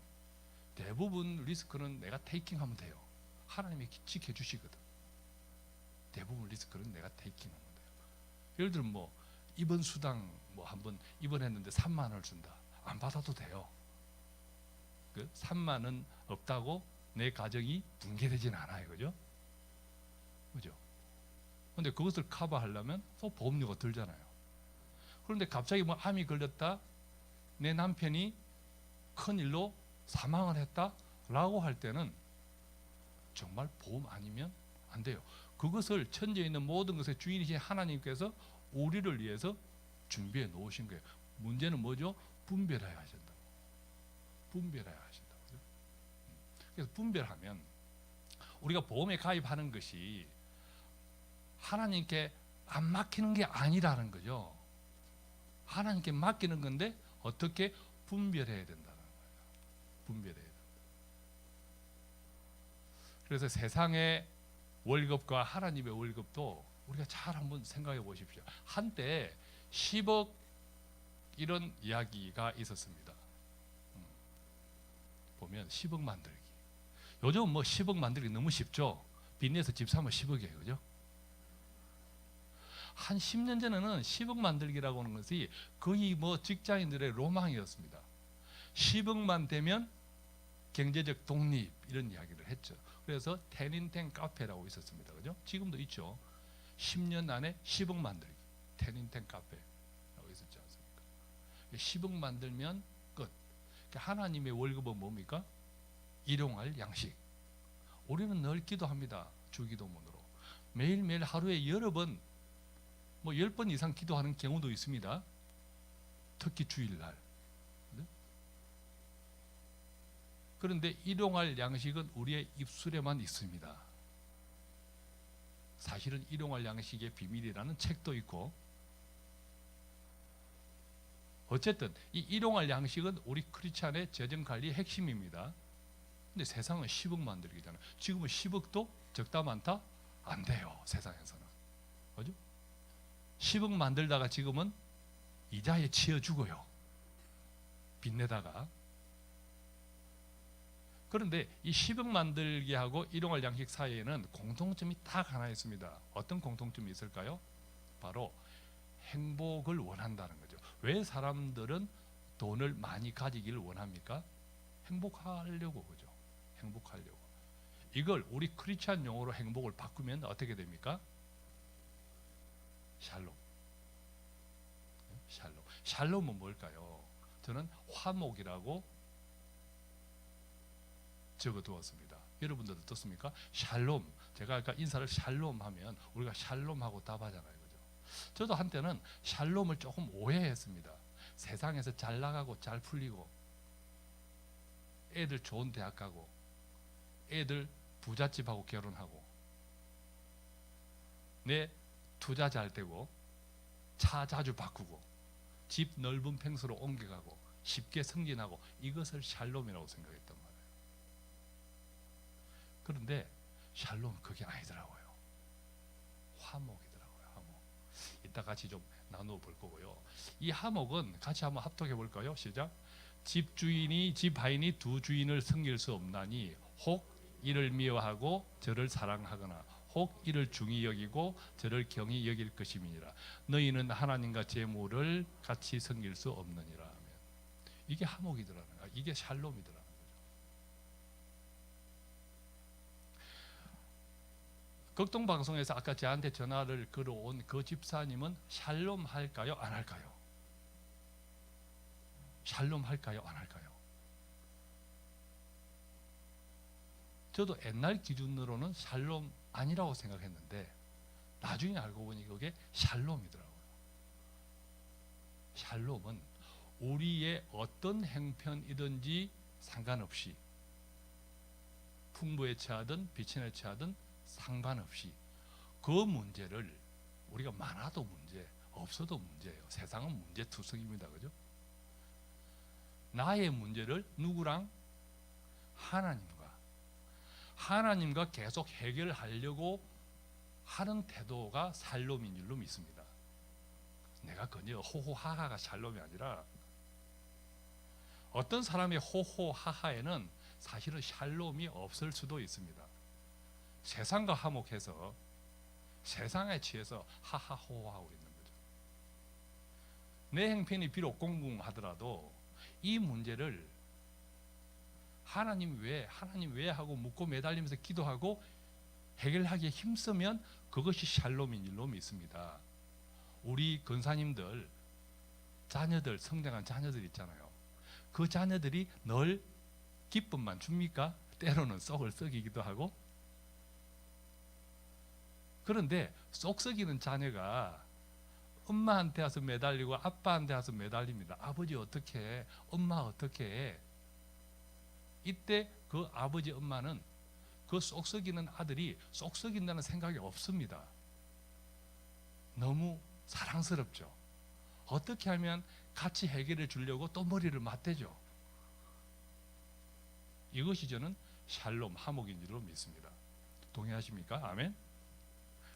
대부분 리스크는 내가 테이킹하면 돼요. 하나님이 지켜주시거든. 대부분 리스크는 내가 테이킹하면 돼요. 예를 들면 뭐 입원 수당 뭐 한번 입원했는데 3만 원을 준다. 안 받아도 돼요. 그 3만 원 없다고 내 가정이 붕괴되지는 않아요. 그죠? 그죠? 근데 그것을 커버하려면 또 보험료가 들잖아요. 그런데 갑자기 뭐 암이 걸렸다, 내 남편이 큰일로 사망을 했다 라고 할 때는 정말 보험 아니면 안 돼요. 그것을 천지에 있는 모든 것의 주인이신 하나님께서 우리를 위해서 준비해 놓으신 거예요. 문제는 뭐죠? 분별해야 하신다. 분별해야 하신다. 그래서 분별하면 우리가 보험에 가입하는 것이 하나님께 안 맡기는 게 아니라는 거죠. 하나님께 맡기는 건데 어떻게 분별해야 된다는 거예요. 분별해야 된다. 그래서 세상의 월급과 하나님의 월급도 우리가 잘 한번 생각해 보십시오. 한때 10억 이런 이야기가 있었습니다. 보면 10억 만들기. 요즘 뭐 10억 만들기 너무 쉽죠. 빚내서 집 사면 10억이에요. 그죠? 한 10년 전에는 10억 만들기라고 하는 것이 거의 뭐 직장인들의 로망이었습니다. 10억만 되면 경제적 독립 이런 이야기를 했죠. 그래서 텐인텐 카페라고 있었습니다. 그죠? 지금도 있죠. 10년 안에 10억 만들기. 텐인텐 카페라고 있었지 않습니까? 10억 만들면 끝. 하나님의 월급은 뭡니까? 일용할 양식. 우리는 늘 기도합니다. 주기도문으로. 매일매일 하루에 여러 번, 뭐 10번 이상 기도하는 경우도 있습니다. 특히 주일날. 그런데 일용할 양식은 우리의 입술에만 있습니다. 사실은 일용할 양식의 비밀이라는 책도 있고 어쨌든 이 일용할 양식은 우리 크리스찬의 재정 관리의 핵심입니다. 근데 세상은 10억 만들기잖아요. 지금은 10억도 적다 많다? 안 돼요. 세상에서는. 그죠? 10억 만들다가 지금은 이자에 치여 죽어요. 빚내다가. 그런데 이 10억 만들기하고 일용할 양식 사이에는 공통점이 딱 하나 있습니다. 어떤 공통점이 있을까요? 바로 행복을 원한다는 거죠. 왜 사람들은 돈을 많이 가지기를 원합니까? 행복하려고, 그죠? 행복하려고. 이걸 우리 크리스찬 용어로 행복을 바꾸면 어떻게 됩니까? 샬롬. 샬롬. 샬롬은 뭘까요? 저는 화목이라고 적어두었습니다. 여러분들 어떻습니까? 샬롬. 제가 아까 인사를 샬롬 하면 우리가 샬롬하고 답하잖아요. 그죠? 저도 한때는 샬롬을 조금 오해했습니다. 세상에서 잘 나가고 잘 풀리고 애들 좋은 대학 가고 애들 부잣집하고 결혼하고 내 투자 잘 되고 차 자주 바꾸고 집 넓은 평수로 옮겨가고 쉽게 승진하고 이것을 샬롬이라고 생각했단 말이에요. 그런데 샬롬은 그게 아니더라고요. 화목이더라고요. 화목. 이따 같이 좀 나누어 볼 거고요. 이 화목은 같이 한번 합독해 볼까요? 시작. 집 주인이 집 하인이 두 주인을 섬길 수 없나니 혹 이를 미워하고 저를 사랑하거나 혹 이를 중히 여기고 저를 경히 여길 것임이니라. 너희는 하나님과 재물을 같이 섬길 수 없느니라 하면 이게 화목이더라는 거야. 이게 샬롬이더라는 거죠. 극동 방송에서 아까 저한테 전화를 걸어온 그 집사님은 샬롬 할까요? 안 할까요? 샬롬 할까요? 안 할까요? 저도 옛날 기준으로는 샬롬 아니라고 생각했는데 나중에 알고 보니 그게 샬롬이더라고요. 샬롬은 우리의 어떤 행편이든지 상관없이 풍부에 처하든 비천에 처하든 상관없이 그 문제를 우리가 많아도 문제, 없어도 문제예요. 세상은 문제투성입니다. 그죠? 나의 문제를 누구랑? 하나님과 계속 해결하려고 하는 태도가 샬롬인 줄로 믿습니다. 내가 그냥 호호하하가 샬롬이 아니라 어떤 사람의 호호하하에는 사실은 샬롬이 없을 수도 있습니다. 세상과 화목해서 세상에 취해서 하하호호하고 있는 거죠. 내 행편이 비록 공공하더라도 이 문제를 하나님 왜 하고 묻고 매달리면서 기도하고 해결하기에 힘쓰면 그것이 샬롬인 일로 믿습니다. 우리 권사님들 자녀들, 성장한 자녀들 있잖아요. 그 자녀들이 늘 기쁨만 줍니까? 때로는 쏙을 썩이기도 하고. 그런데 쏙 썩이는 자녀가 엄마한테 와서 매달리고 아빠한테 와서 매달립니다. 아버지 어떻게 해? 엄마 어떻게 해? 이때 그 아버지 엄마는 그 쏙 썩이는 아들이 쏙 썩인다는 생각이 없습니다. 너무 사랑스럽죠. 어떻게 하면 같이 해결해 주려고 또 머리를 맞대죠. 이것이 저는 샬롬, 화목인 줄로 믿습니다. 동의하십니까? 아멘.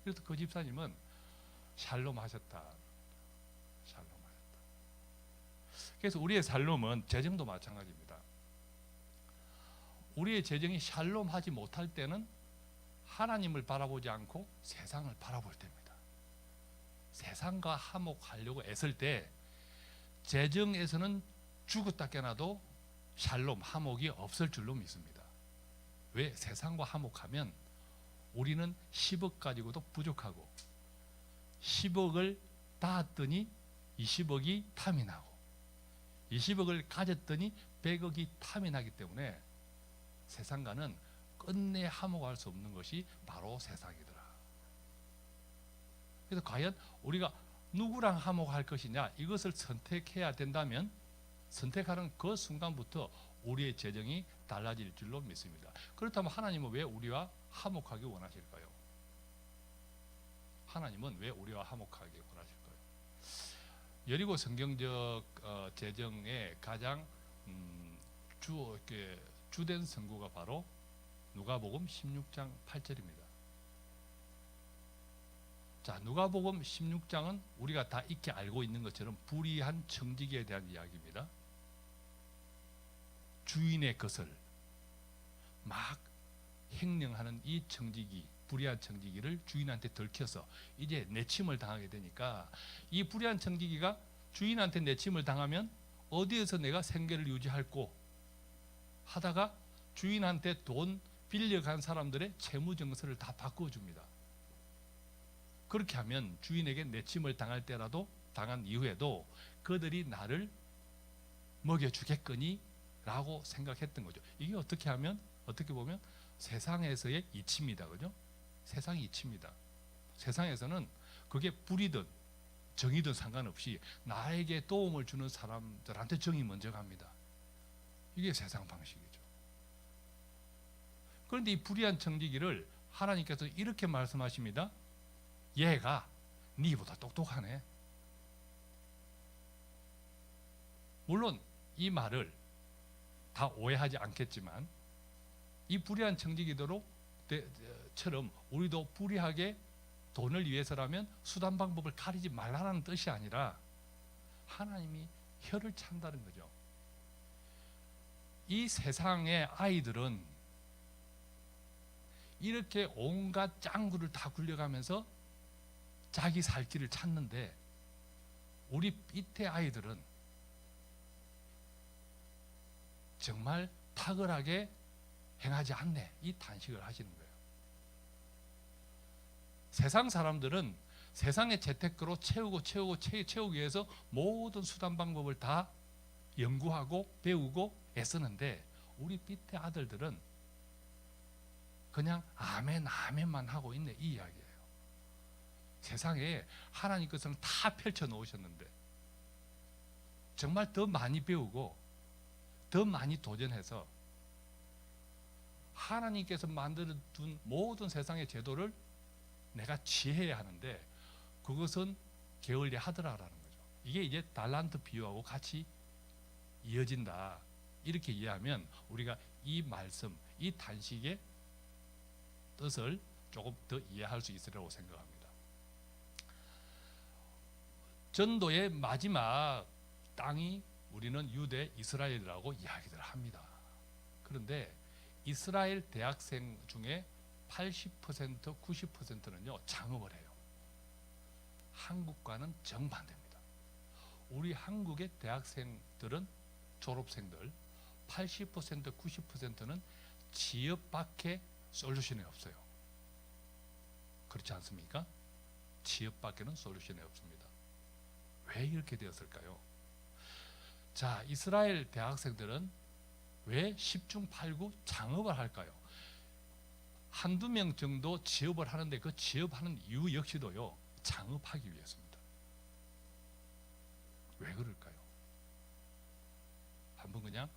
그래서 그 집사님은 샬롬 하셨다. 샬롬 하셨다. 그래서 우리의 샬롬은 재정도 마찬가지입니다. 우리의 재정이 샬롬 하지 못할 때는 하나님을 바라보지 않고 세상을 바라볼 때입니다. 세상과 화목하려고 애쓸 때 재정에서는 죽었다 깨나도 샬롬, 화목이 없을 줄로 믿습니다. 왜? 세상과 화목하면 우리는 10억 가지고도 부족하고 10억을 닿았더니 20억이 탐이 나고 20억을 가졌더니 100억이 탐이 나기 때문에 세상과는 끝내 화목할 수 없는 것이 바로 세상이더라. 그래서 과연 우리가 누구랑 화목할 것이냐 이것을 선택해야 된다면 선택하는 그 순간부터 우리의 재정이 달라질 줄로 믿습니다. 그렇다면 하나님은 왜 우리와 화목하기 원하실까요? 하나님은 왜 우리와 화목하기 원하실까요? 여리고 성경적 재정의 가장 주된 선구가 바로 누가복음 16장 8절입니다. 자, 누가복음 16장은 우리가 다 익히 알고 있는 것처럼 불의한 청지기에 대한 이야기입니다. 주인의 것을 막 횡령하는 이 청지기, 불의한 청지기를 주인한테 들켜서 이제 내침을 당하게 되니까, 이 불의한 청지기가 주인한테 내침을 당하면 어디에서 내가 생계를 유지할꼬 하다가 주인한테 돈 빌려간 사람들의 채무증서를 다 바꿔줍니다. 그렇게 하면 주인에게 내침을 당할 때라도, 당한 이후에도 그들이 나를 먹여주겠거니 라고 생각했던 거죠. 이게 어떻게 보면 세상에서의 이치입니다. 그죠? 세상의 이치입니다. 세상에서는 그게 불이든 정이든 상관없이 나에게 도움을 주는 사람들한테 정이 먼저 갑니다. 이게 세상 방식이죠. 그런데 이 불의한 청지기를 하나님께서 이렇게 말씀하십니다. 얘가 니보다 똑똑하네. 물론 이 말을 다 오해하지 않겠지만, 이 불의한 청지기처럼 우리도 불의하게 돈을 위해서라면 수단 방법을 가리지 말라는 뜻이 아니라 하나님이 혀를 찬다는 거죠. 이 세상의 아이들은 이렇게 온갖 짱구를 다 굴려가면서 자기 살 길을 찾는데, 우리 이때 아이들은 정말 탁월하게 행하지 않네, 이 탄식을 하시는 거예요. 세상 사람들은 세상의 재테크로 채우기 위해서 모든 수단 방법을 다 연구하고 배우고 애쓰는데, 우리 삐때 아들들은 그냥 아멘만 하고 있네, 이 이야기예요. 세상에 하나님 것을 다 펼쳐 놓으셨는데 정말 더 많이 배우고 더 많이 도전해서 하나님께서 만들어둔 모든 세상의 제도를 내가 지혜해야 하는데, 그것은 게을리 하더라라는 거죠. 이게 이제 달란트 비유하고 같이 이어진다, 이렇게 이해하면 우리가 이 말씀, 이 단식의 뜻을 조금 더 이해할 수 있으리라고 생각합니다. 전도의 마지막 땅이 우리는 유대 이스라엘이라고 이야기를 합니다. 그런데 이스라엘 대학생 중에 80%, 90%는요 창업을 해요. 한국과는 정반대입니다. 우리 한국의 대학생들은, 졸업생들 80%, 90%는 취업밖에 솔루션이 없어요. 그렇지 않습니까? 취업밖에는 솔루션이 없습니다. 왜 이렇게 되었을까요? 자, 이스라엘 대학생들은 왜 10중 8구 창업을 할까요? 한두 명 정도 취업을 하는데 그 취업하는 이유 역시도요 창업하기 위해서입니다. 왜 그럴까요? 한번 그냥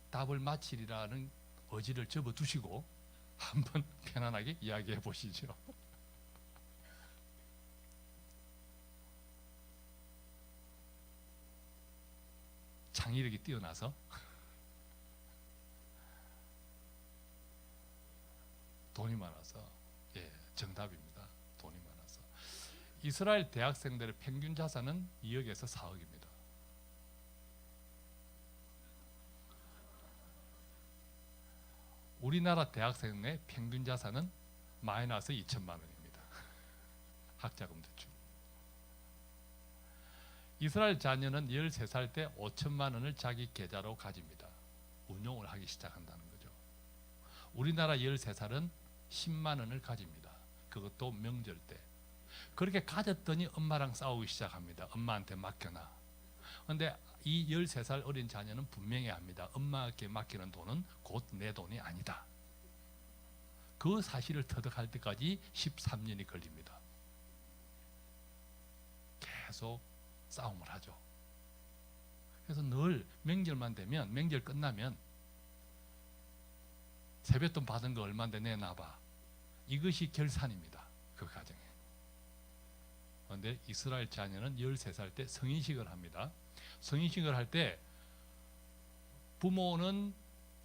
답을 맞히리라는 의지를 접어두시고 한번 편안하게 이야기해 보시죠. 창의력이 뛰어나서, 돈이 많아서. 예, 정답입니다. 돈이 많아서. 이스라엘 대학생들의 평균 자산은 2억에서 4억입니다. 우리나라 대학생의 평균 자산은 마이너스 2천만 원입니다. 학자금 대출. 이스라엘 자녀는 13살 때 5천만 원을 자기 계좌로 가집니다. 운용을 하기 시작한다는 거죠. 우리나라 13살은 10만 원을 가집니다. 그것도 명절 때. 그렇게 가졌더니 엄마랑 싸우기 시작합니다. 엄마한테 맡겨놔. 그런데 이 13살 어린 자녀는 분명히 압니다. 엄마에게 맡기는 돈은 곧 내 돈이 아니다. 그 사실을 터득할 때까지 13년이 걸립니다. 계속 싸움을 하죠. 그래서 늘 명절만 되면, 명절 끝나면 세뱃돈 받은 거 얼마인데 내놔봐. 이것이 결산입니다. 그 가정에. 그런데 이스라엘 자녀는 13살 때 성인식을 합니다. 성인식을 할 때 부모는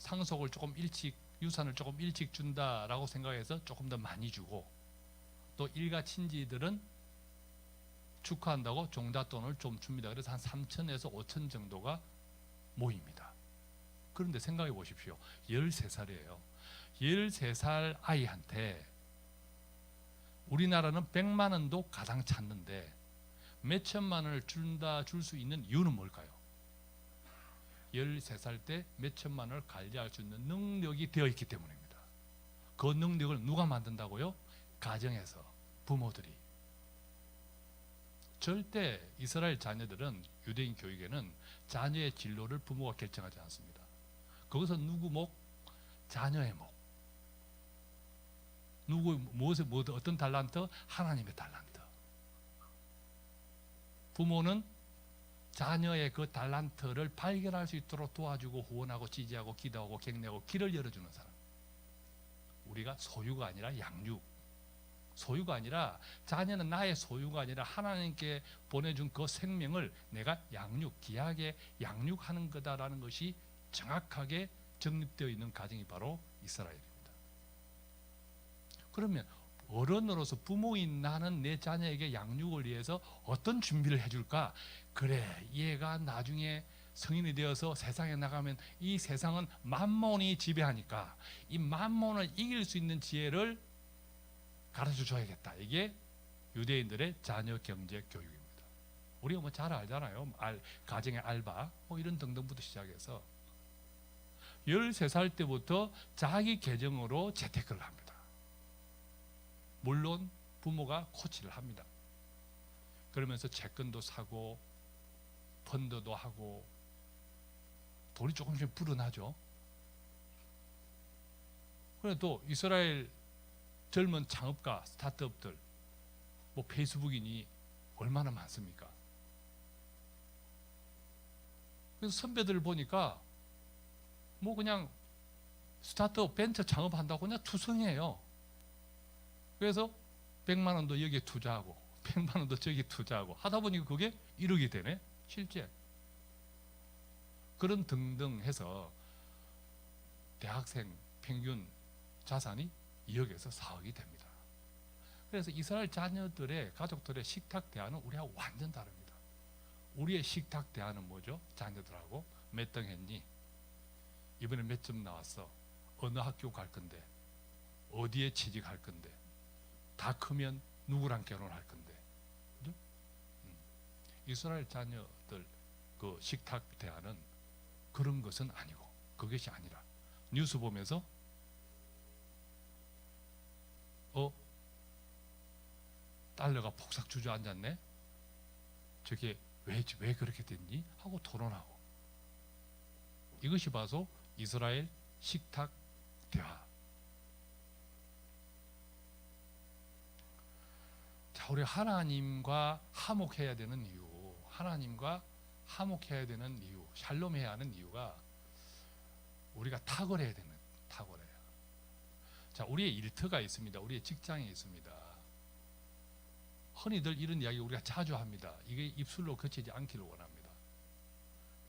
상속을 조금 일찍, 유산을 조금 일찍 준다라고 생각해서 조금 더 많이 주고, 또 일가 친지들은 축하한다고 종잣돈을 좀 줍니다. 그래서 한 3천에서 5천 정도가 모입니다. 그런데 생각해 보십시오. 13살이에요. 13살 아이한테 우리나라는 100만 원도 가당 찾는데 몇 천만 원을 줄 수 있는 이유는 뭘까요? 13살 때 몇 천만 원을 관리할 수 있는 능력이 되어 있기 때문입니다. 그 능력을 누가 만든다고요? 가정에서, 부모들이. 절대 이스라엘 자녀들은, 유대인 교육에는 자녀의 진로를 부모가 결정하지 않습니다. 거기서 누구 목? 자녀의 목. 누구 무엇에 어떤 달란트? 하나님의 달란트. 부모는 자녀의 그 달란트를 발견할 수 있도록 도와주고 후원하고 지지하고 기도하고 격려하고 길을 열어주는 사람. 우리가 소유가 아니라 양육. 소유가 아니라, 자녀는 나의 소유가 아니라 하나님께 보내준 그 생명을 내가 귀하게 양육하는 거다라는 것이 정확하게 정립되어 있는 가정이 바로 이스라엘입니다. 그러면 어른으로서 부모인 나는 내 자녀에게 양육을 위해서 어떤 준비를 해줄까? 그래, 얘가 나중에 성인이 되어서 세상에 나가면 이 세상은 만몬이 지배하니까 이 만몬을 이길 수 있는 지혜를 가르쳐 줘야겠다. 이게 유대인들의 자녀 경제 교육입니다. 우리가 뭐 잘 알잖아요. 가정의 알바 뭐 이런 등등부터 시작해서 13살 때부터 자기 계정으로 재테크를 합니다. 물론 부모가 코치를 합니다. 그러면서 채권도 사고 펀드도 하고 돈이 조금씩 불어나죠. 그래도 이스라엘 젊은 창업가, 스타트업들, 뭐 페이스북이니 얼마나 많습니까? 그래서 선배들을 보니까 뭐 그냥 스타트업 벤처 창업한다고 그냥 투성이에요. 그래서 100만 원도 여기에 투자하고 100만 원도 저기 투자하고 하다 보니까 그게 1억이 되네, 실제. 그런 등등 해서 대학생 평균 자산이 2억에서 4억이 됩니다. 그래서 이스라엘 자녀들의, 가족들의 식탁 대화는 우리하고 완전 다릅니다. 우리의 식탁 대화는 뭐죠? 자녀들하고 몇 등 했니? 이번에 몇 점 나왔어? 어느 학교 갈 건데? 어디에 취직할 건데? 다 크면 누구랑 결혼할 건데? 그죠? 이스라엘 자녀들 그 식탁 대화는 그런 것은 아니고, 그것이 아니라 뉴스 보면서 달러가 폭삭 주저앉았네? 저게 왜 그렇게 됐니? 하고 토론하고. 이것이 바로 이스라엘 식탁 대화. 자, 우리 하나님과 화목해야 되는 이유, 하나님과 화목해야 되는 이유, 샬롬해야 하는 이유가 우리가 탁월해야 되는, 탁월해요. 자, 우리의 일터가 있습니다. 우리의 직장이 있습니다. 흔히들 이런 이야기 우리가 자주 합니다. 이게 입술로 거치지 않기를 원합니다.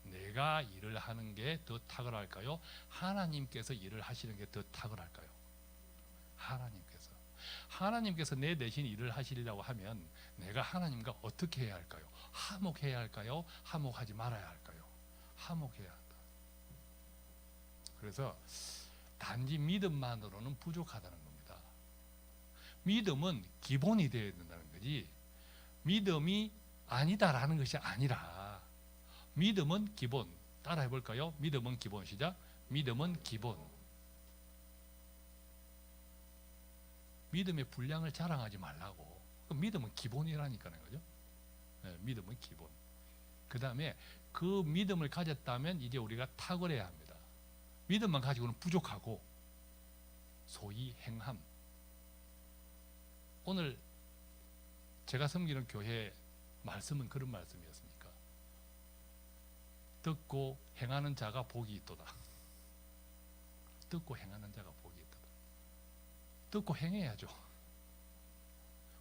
내가 일을 하는 게 더 탁월할까요? 하나님께서 일을 하시는 게 더 탁월할까요? 하나님께서 내 대신 일을 하시려고 하면 내가 하나님과 어떻게 해야 할까요? 화목해야 할까요? 화목하지 말아야 할까요? 화목해야 한다. 그래서 단지 믿음만으로는 부족하다는 겁니다. 믿음은 기본이 되어야 된다는 거지, 믿음이 아니다라는 것이 아니라, 믿음은 기본. 따라 해볼까요? 믿음은 기본. 시작. 믿음은 기본. 믿음의 분량을 자랑하지 말라고. 믿음은 기본이라니까요, 그죠? 네, 믿음은 기본. 그 다음에 그 믿음을 가졌다면 이제 우리가 탁월해야 합니다. 믿음만 가지고는 부족하고, 소위 행함. 오늘 제가 섬기는 교회 말씀은 그런 말씀이었습니까? 듣고 행하는 자가 복이 있도다. 듣고 행하는 자가 복이 있도다. 듣고 행해야죠.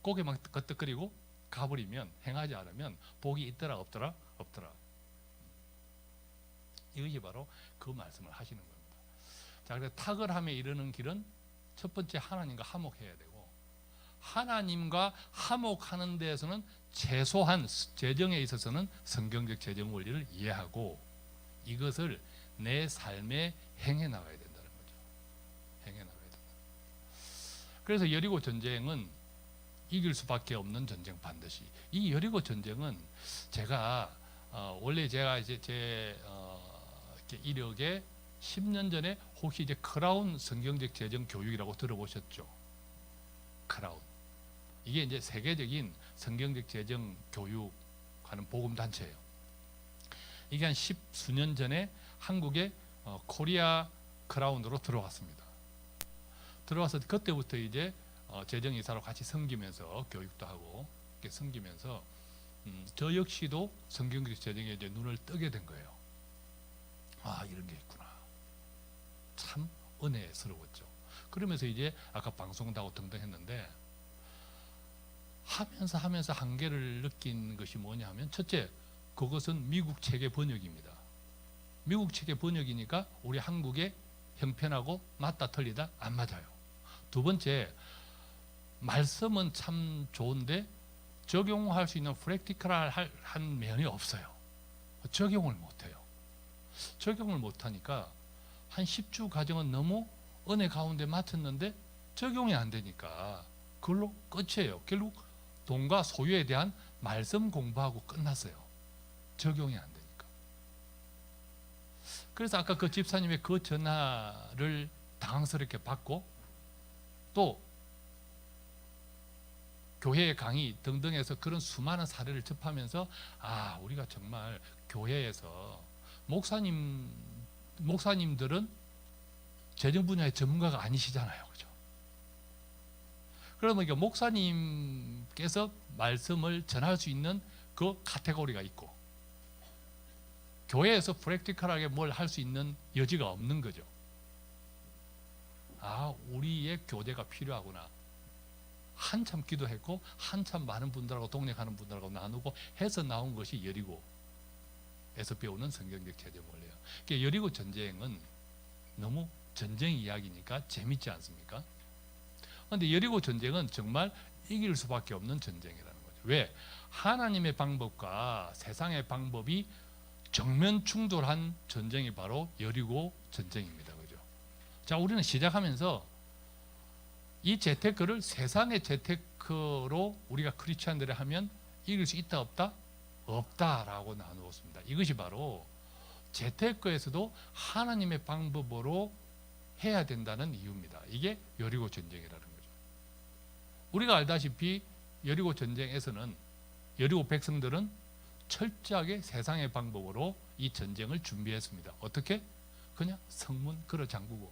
고개만 끄덕거리고 가버리면, 행하지 않으면 복이 있더라 없더라? 없더라. 이것이 바로 그 말씀을 하시는 겁니다. 자, 그래서 탁월함에 이르는 길은 첫 번째 하나님과 화목해야 되고, 하나님과 화목하는 데에서는 최소한 재정에 있어서는 성경적 재정 원리를 이해하고 이것을 내 삶에 행해 나가야 된다는 거죠. 행해 나가야 된다. 그래서 여리고 전쟁은 이길 수밖에 없는 전쟁, 반드시. 이 여리고 전쟁은 제가 원래 제가 이제 제 이력에 10년 전에 혹시 이제 크라운 성경적 재정 교육이라고 들어보셨죠? 크라운. 이게 이제 세계적인 성경적 재정 교육하는 복음 단체예요. 이게 한 10수년 전에 한국에 코리아 크라운으로 들어왔습니다. 들어와서 그때부터 이제 재정이사로 같이 섬기면서 교육도 하고 이렇게 섬기면서 저 역시도 성경적 재정에 이제 눈을 뜨게 된 거예요. 아, 이런 게 있구나. 참 은혜스러웠죠. 그러면서 이제 아까 방송도 하고 등등 했는데 하면서 한계를 느낀 것이 뭐냐 하면, 첫째, 그것은 미국 책의 번역입니다. 미국 책의 번역이니까 우리 한국의 형편하고 맞다 틀리다 안 맞아요. 두 번째, 말씀은 참 좋은데 적용할 수 있는 프랙티컬한 면이 없어요. 적용을 못해요. 적용을 못하니까 한 10주 과정은 너무 은혜 가운데 맡았는데 적용이 안 되니까 그걸로 끝이에요. 결국 돈과 소유에 대한 말씀 공부하고 끝났어요. 적용이 안 되니까. 그래서 아까 그 집사님의 그 전화를 당황스럽게 받고, 또 교회 강의 등등에서 그런 수많은 사례를 접하면서, 아, 우리가 정말 교회에서 목사님들은 재정 분야의 전문가가 아니시잖아요. 그죠? 그러면 목사님께서 말씀을 전할 수 있는 그 카테고리가 있고, 교회에서 프랙티컬하게 뭘 할 수 있는 여지가 없는 거죠. 아, 우리의 교대가 필요하구나. 한참 기도했고 한참 많은 분들하고 동력하는 분들하고 나누고 해서 나온 것이 여리고에서 배우는 성경적 재정 원리예요. 그러니까 여리고 전쟁은 너무 전쟁 이야기니까 재밌지 않습니까? 그런데 여리고 전쟁은 정말 이길 수밖에 없는 전쟁이라는 거죠. 왜? 하나님의 방법과 세상의 방법이 정면 충돌한 전쟁이 바로 여리고 전쟁입니다. 그죠? 자, 우리는 시작하면서 이 재테크를 세상의 재테크로 우리가 크리스찬들이 하면 이길 수 있다 없다? 없다라고 나누었습니다. 이것이 바로 재테크에서도 하나님의 방법으로 해야 된다는 이유입니다. 이게 여리고 전쟁이라는 거죠. 우리가 알다시피 여리고 전쟁에서는 여리고 백성들은 철저하게 세상의 방법으로 이 전쟁을 준비했습니다. 어떻게? 그냥 성문 걸어 잠그고,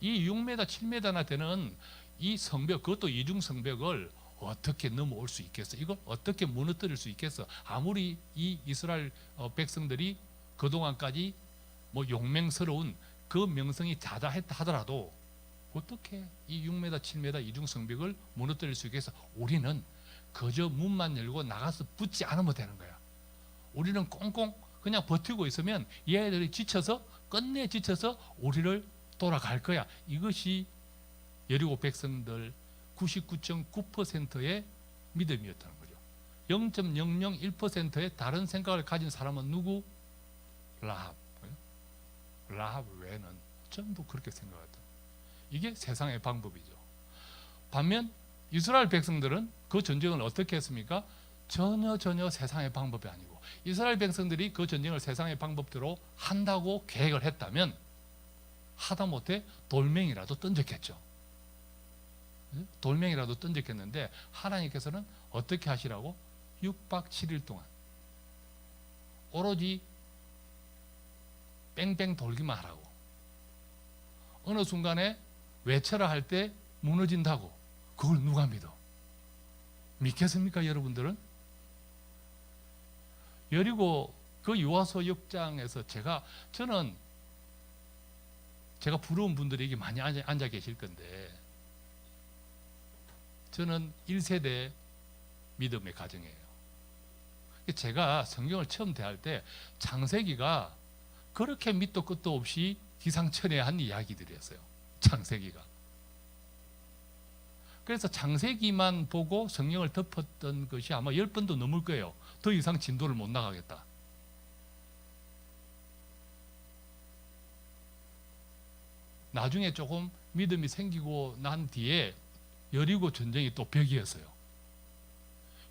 이 6m, 7m나 되는 이 성벽, 그것도 이중 성벽을 어떻게 넘어올 수 있겠어? 이걸 어떻게 무너뜨릴 수 있겠어? 아무리 이 이스라엘 백성들이 그동안까지 뭐 용맹스러운 그 명성이 자자했다 하더라도 어떻게 이 6m, 7m 이중 성벽을 무너뜨릴 수 있겠어? 우리는 그저 문만 열고 나가서 붙지 않으면 되는 거야. 우리는 꽁꽁 그냥 버티고 있으면 얘들이 지쳐서, 끝내 지쳐서 우리를 돌아갈 거야. 이것이 여리고 백성들 99.9%의 믿음이었다는 거죠. 0.001%의 다른 생각을 가진 사람은 누구? 라합. 라합 외에는 전부 그렇게 생각했다. 이게 세상의 방법이죠. 반면 이스라엘 백성들은 그 전쟁을 어떻게 했습니까? 전혀 세상의 방법이 아니고, 이스라엘 백성들이 그 전쟁을 세상의 방법대로 한다고 계획을 했다면 하다못해 돌멩이라도 던졌겠죠. 돌멩이라도 던졌겠는데 하나님께서는 어떻게 하시라고? 6박 7일 동안 오로지 뺑뺑 돌기만 하라고. 어느 순간에 외쳐라 할 때 무너진다고. 그걸 누가 믿어? 믿겠습니까, 여러분들은? 여리고 그 요하서 역장에서 저는 제가 부러운 분들이 여기 많이 앉아 계실 건데, 저는 1세대 믿음의 가정이에요. 제가 성경을 처음 대할 때 창세기가 그렇게 밑도 끝도 없이 기상천외한 이야기들이었어요. 창세기가. 그래서 창세기만 보고 성경을 덮었던 것이 아마 10번도 넘을 거예요. 더 이상 진도를 못 나가겠다. 나중에 조금 믿음이 생기고 난 뒤에 여리고 전쟁이 또 벽이었어요.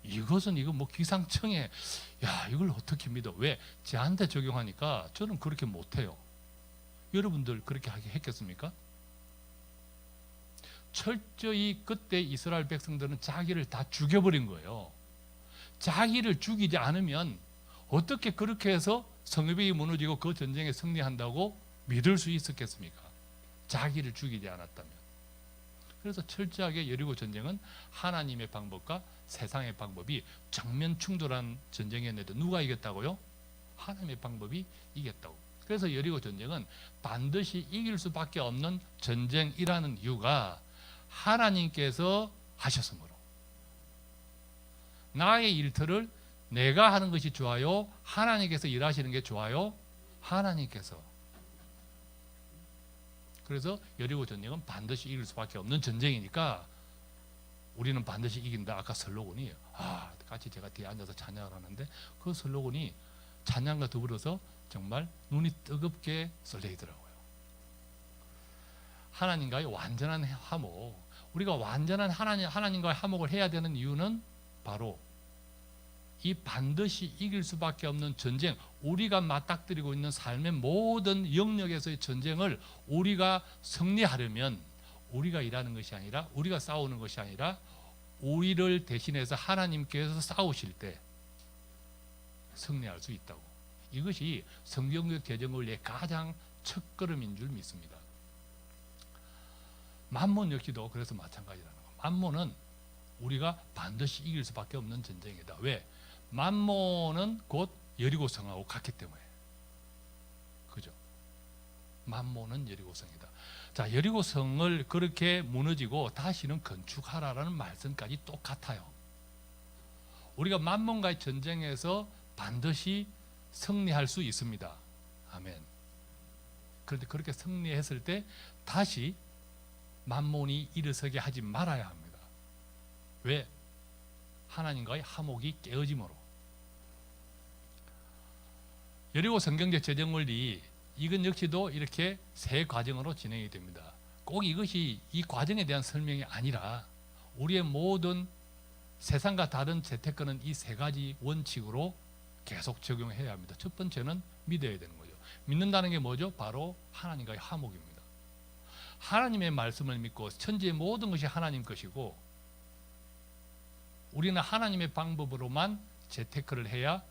이거 뭐 기상청에 야 이걸 어떻게 믿어? 왜? 저한테 적용하니까 저는 그렇게 못해요. 여러분들 그렇게 하게 했겠습니까? 철저히 그때 이스라엘 백성들은 자기를 다 죽여버린 거예요. 자기를 죽이지 않으면 어떻게 그렇게 해서 성읍이 무너지고 그 전쟁에 승리한다고 믿을 수 있었겠습니까? 자기를 죽이지 않았다면. 그래서 철저하게 여리고 전쟁은 하나님의 방법과 세상의 방법이 정면 충돌한 전쟁이었는데 누가 이겼다고요? 하나님의 방법이 이겼다고. 그래서 여리고 전쟁은 반드시 이길 수밖에 없는 전쟁이라는 이유가 하나님께서 하셨으므로. 나의 일터를 내가 하는 것이 좋아요? 하나님께서 일하시는 게 좋아요? 하나님께서. 그래서 여리고 전쟁은 반드시 이길 수밖에 없는 전쟁이니까 우리는 반드시 이긴다. 아까 슬로건이 같이 제가 뒤에 앉아서 찬양을 하는데 그 슬로건이 찬양과 더불어서 정말 눈이 뜨겁게 쏠려있더라고요. 하나님과의 완전한 화목. 우리가 완전한 하나님과의 화목을 해야 되는 이유는 바로 이 반드시 이길 수밖에 없는 전쟁, 우리가 맞닥뜨리고 있는 삶의 모든 영역에서의 전쟁을 우리가 승리하려면 우리가 일하는 것이 아니라, 우리가 싸우는 것이 아니라 우리를 대신해서 하나님께서 싸우실 때 승리할 수 있다고. 이것이 성경적 재정원리의 가장 첫걸음인 줄 믿습니다. 만몬 역시도 그래서 마찬가지라는 거. 만몬은 우리가 반드시 이길 수밖에 없는 전쟁이다. 왜? 만몬은 곧 여리고성하고 같기 때문에. 그죠? 만몬은 여리고성이다. 자, 여리고성을 그렇게 무너지고 다시는 건축하라라는 말씀까지 똑같아요. 우리가 만몬과의 전쟁에서 반드시 승리할 수 있습니다. 아멘. 그런데 그렇게 승리했을 때 다시 만몬이 일어서게 하지 말아야 합니다. 왜? 하나님과의 화목이 깨어짐으로. 여리고 성경적 재정원리, 이건 역시도 이렇게 세 과정으로 진행이 됩니다. 꼭 이것이 이 과정에 대한 설명이 아니라 우리의 모든 세상과 다른 재테크는 이 세 가지 원칙으로 계속 적용해야 합니다. 첫 번째는 믿어야 되는 거죠. 믿는다는 게 뭐죠? 바로 하나님과의 화목입니다. 하나님의 말씀을 믿고 천지의 모든 것이 하나님 것이고 우리는 하나님의 방법으로만 재테크를 해야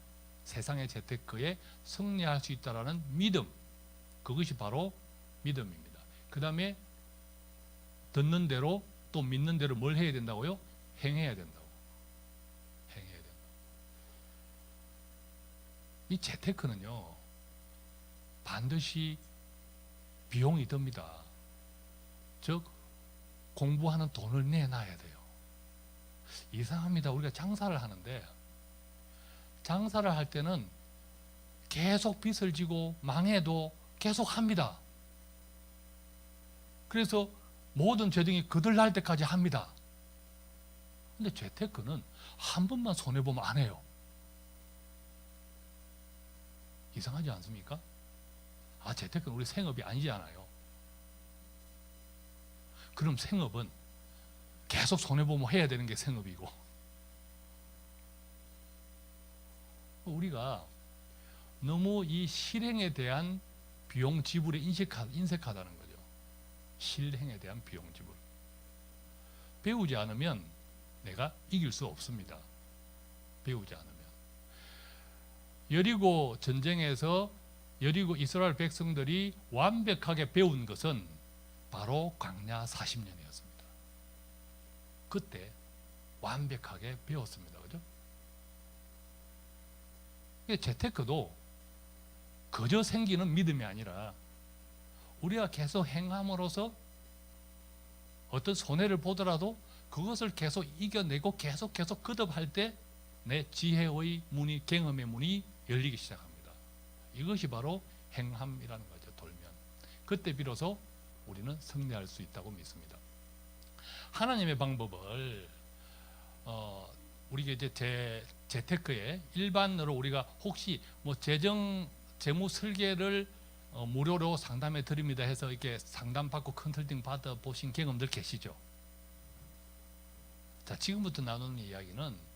세상의 재테크에 승리할 수 있다는 믿음, 그것이 바로 믿음입니다. 그 다음에 듣는 대로 또 믿는 대로 뭘 해야 된다고요? 행해야 된다고. 행해야 된다. 이 재테크는요 반드시 비용이 듭니다. 즉 공부하는 돈을 내놔야 돼요. 이상합니다. 우리가 장사를 하는데 장사를 할 때는 계속 빚을 지고 망해도 계속 합니다. 그래서 모든 재정이 거들날 때까지 합니다. 근데 재테크는 한 번만 손해보면 안 해요. 이상하지 않습니까? 재테크는 우리 생업이 아니지 않아요. 그럼 생업은 계속 손해보면 해야 되는 게 생업이고, 우리가 너무 이 실행에 대한 비용 지불에 인색하다는 거죠. 실행에 대한 비용 지불. 배우지 않으면 내가 이길 수 없습니다. 배우지 않으면. 여리고 전쟁에서 여리고 이스라엘 백성들이 완벽하게 배운 것은 바로 광야 40년이었습니다. 그때 완벽하게 배웠습니다. 그죠? 재테크도 그저 생기는 믿음이 아니라 우리가 계속 행함으로써 어떤 손해를 보더라도 그것을 계속 이겨내고 계속 거듭할 때 내 지혜의 문이, 경험의 문이 열리기 시작합니다. 이것이 바로 행함이라는 거죠. 돌면 그때 비로소 우리는 승리할 수 있다고 믿습니다. 하나님의 방법을 우리가 이제 재테크에 일반으로 우리가 혹시 뭐 재무 설계를 무료로 상담해 드립니다 해서 이렇게 상담 받고 컨설팅 받아 보신 경험들 계시죠? 자, 지금부터 나누는 이야기는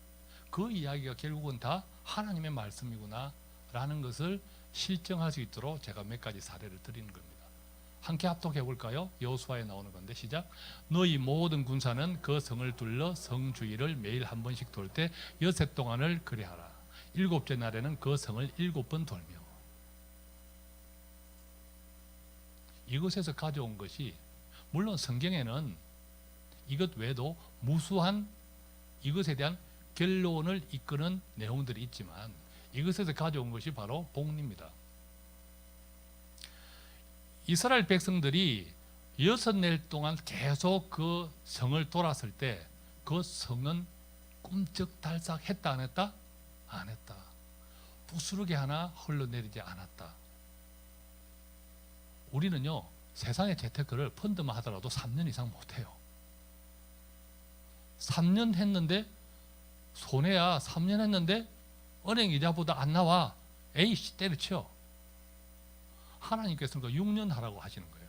그 이야기가 결국은 다 하나님의 말씀이구나 라는 것을 실증할 수 있도록 제가 몇 가지 사례를 드리는 겁니다. 함께 합독해 볼까요? 여호수아에 나오는 건데 시작. 너희 모든 군사는 그 성을 둘러 성 주위를 매일 한 번씩 돌 때 6해 동안을 그리하라. 7째 날에는 그 성을 7번 돌며. 이것에서 가져온 것이 물론 성경에는 이것 외에도 무수한 이것에 대한 결론을 이끄는 내용들이 있지만 이것에서 가져온 것이 바로 복리입니다. 이스라엘 백성들이 6날 동안 계속 그 성을 돌았을 때 그 성은 꿈쩍달싹 했다 안 했다? 안 했다. 부스러기 하나 흘러내리지 않았다. 우리는요 세상의 재테크를 펀드만 하더라도 3년 이상 못해요. 3년 했는데 손해야. 3년 했는데 은행 이자보다 안 나와. 에이씨 때려쳐. 하나님께서는 6년 하라고 하시는 거예요.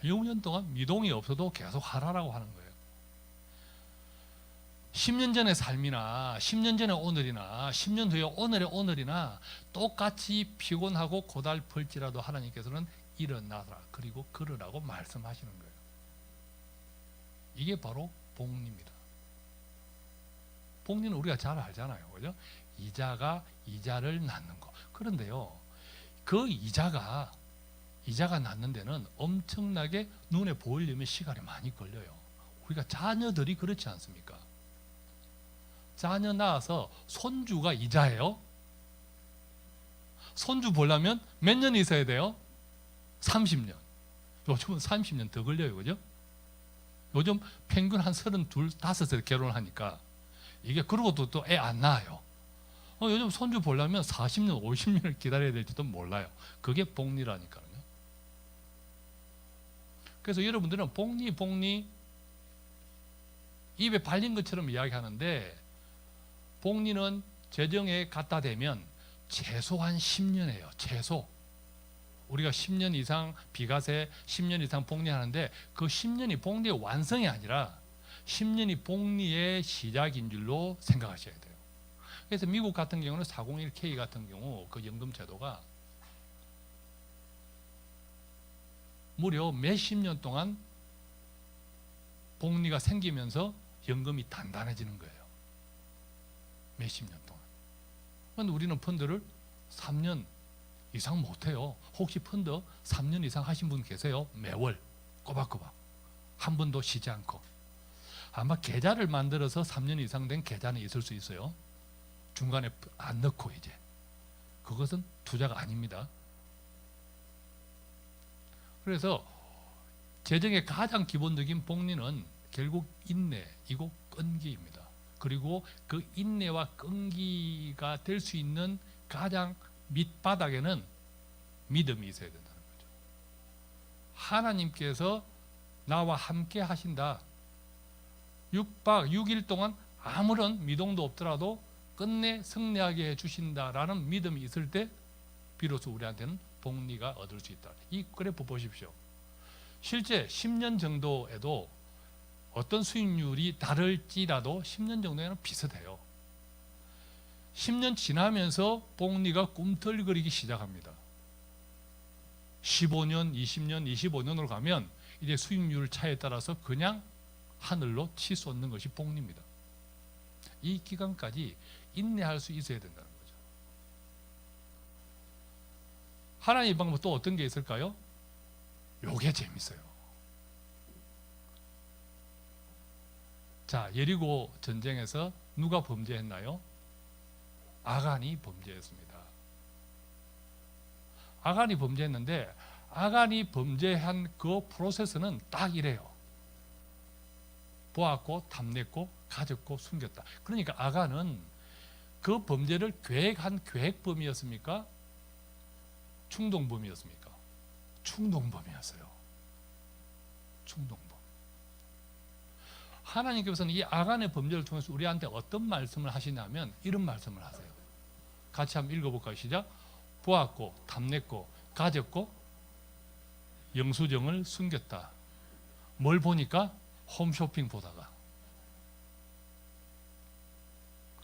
6년 동안 미동이 없어도 계속 하라고 하는 거예요. 10년 전의 삶이나 10년 전의 오늘이나 10년 후의 오늘의 오늘이나 똑같이 피곤하고 고달플지라도 하나님께서는 일어나라 그리고 걸으라고 말씀하시는 거예요. 이게 바로 복리입니다. 복리는 우리가 잘 알잖아요. 그죠? 이자가 이자를 낳는 거. 그런데요. 그 이자가 낳는 데는 엄청나게 눈에 보이려면 시간이 많이 걸려요. 우리가 자녀들이 그렇지 않습니까? 자녀 낳아서 손주가 이자예요. 손주 보려면 몇 년 있어야 돼요? 30년. 요즘은 30년 더 걸려요. 그죠? 요즘 평균 한 32, 5에 결혼을 하니까 이게 그러고도 또 애 안 낳아요. 요즘 손주 보려면 40년, 50년을 기다려야 될지도 몰라요. 그게 복리라니까요. 그래서 여러분들은 복리 입에 발린 것처럼 이야기하는데 복리는 재정에 갖다 대면 최소한 10년이에요. 최소. 우리가 10년 이상 비과세, 10년 이상 복리하는데 그 10년이 복리의 완성이 아니라 10년이 복리의 시작인 줄로 생각하셔야 돼요. 그래서 미국 같은 경우는 401k 같은 경우 그 연금 제도가 무려 몇십 년 동안 복리가 생기면서 연금이 단단해지는 거예요. 몇십 년 동안. 그런데 우리는 펀드를 3년 이상 못해요. 혹시 펀드 3년 이상 하신 분 계세요? 매월 꼬박꼬박 한 번도 쉬지 않고. 아마 계좌를 만들어서 3년 이상 된 계좌는 있을 수 있어요. 중간에 안 넣고 이제. 그것은 투자가 아닙니다. 그래서 재정의 가장 기본적인 복리는 결국 인내이고 끈기입니다. 그리고 그 인내와 끈기가 될 수 있는 가장 밑바닥에는 믿음이 있어야 된다는 거죠. 하나님께서 나와 함께 하신다. 6박 6일 동안 아무런 미동도 없더라도 끝내 승리하게 해주신다라는 믿음이 있을 때 비로소 우리한테는 복리가 얻을 수 있다. 이 그래프 보십시오. 실제 10년 정도에도 어떤 수익률이 다를지라도 10년 정도에는 비슷해요. 10년 지나면서 복리가 꿈틀거리기 시작합니다. 15년, 20년, 25년으로 가면 이제 수익률 차에 따라서 그냥 하늘로 치솟는 것이 복리입니다. 이 기간까지 인내할 수 있어야 된다는 거죠. 하나님의 방법 또 어떤 게 있을까요? 요게 재밌어요. 자, 여리고 전쟁에서 누가 범죄했나요? 아간이 범죄했습니다. 아간이 범죄했는데 아간이 범죄한 그 프로세스는 딱 이래요. 보았고 탐냈고 가졌고 숨겼다. 그러니까 아간은 그 범죄를 계획한 계획범이었습니까? 충동범이었습니까? 충동범이었어요. 충동범. 하나님께서는 이 아간의 범죄를 통해서 우리한테 어떤 말씀을 하시냐면 이런 말씀을 하세요. 같이 한번 읽어볼까요? 시작. 보았고 탐냈고 가졌고 영수증을 숨겼다. 뭘 보니까? 홈쇼핑 보다가.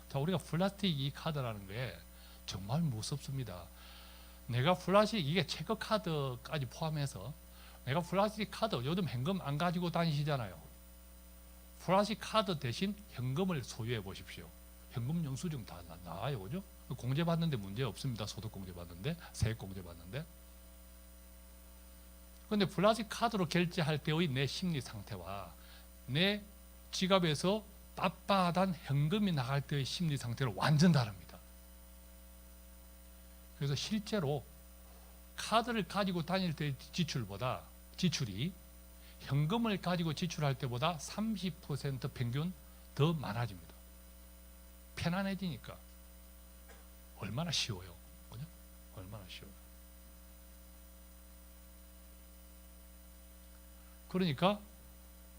자, 우리가 플라스틱 이 카드라는 게 정말 무섭습니다. 내가 플라스틱 이게 체크 카드까지 포함해서 내가 플라스틱 카드 요즘 현금 안 가지고 다니시잖아요. 플라스틱 카드 대신 현금을 소유해 보십시오. 현금 영수증 다 나와요, 그죠? 공제 받는데 문제 없습니다. 소득 공제 받는데, 세액 공제 받는데. 그런데 플라스틱 카드로 결제할 때의 내 심리 상태와 내 지갑에서 빳빳한 현금이 나갈 때의 심리 상태는 완전 다릅니다. 그래서 실제로 카드를 가지고 다닐 때의 지출이 현금을 가지고 지출할 때보다 30% 평균 더 많아집니다. 편안해지니까. 얼마나 쉬워요. 그죠? 얼마나 쉬워요. 그러니까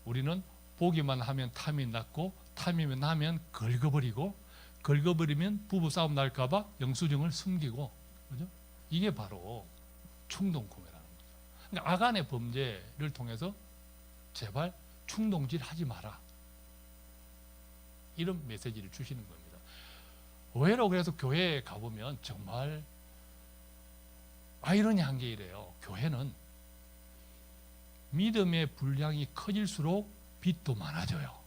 우리는 보기만 하면 탐이 났고 탐이면 나면 긁어버리고 긁어버리면 부부싸움 날까봐 영수증을 숨기고, 그죠? 이게 바로 충동구매라는 거죠. 그러니까 아간의 범죄를 통해서 제발 충동질 하지 마라, 이런 메시지를 주시는 겁니다. 의외로 그래서 교회에 가보면 정말 아이러니한 게 이래요. 교회는 믿음의 분량이 커질수록 빚도 많아져요.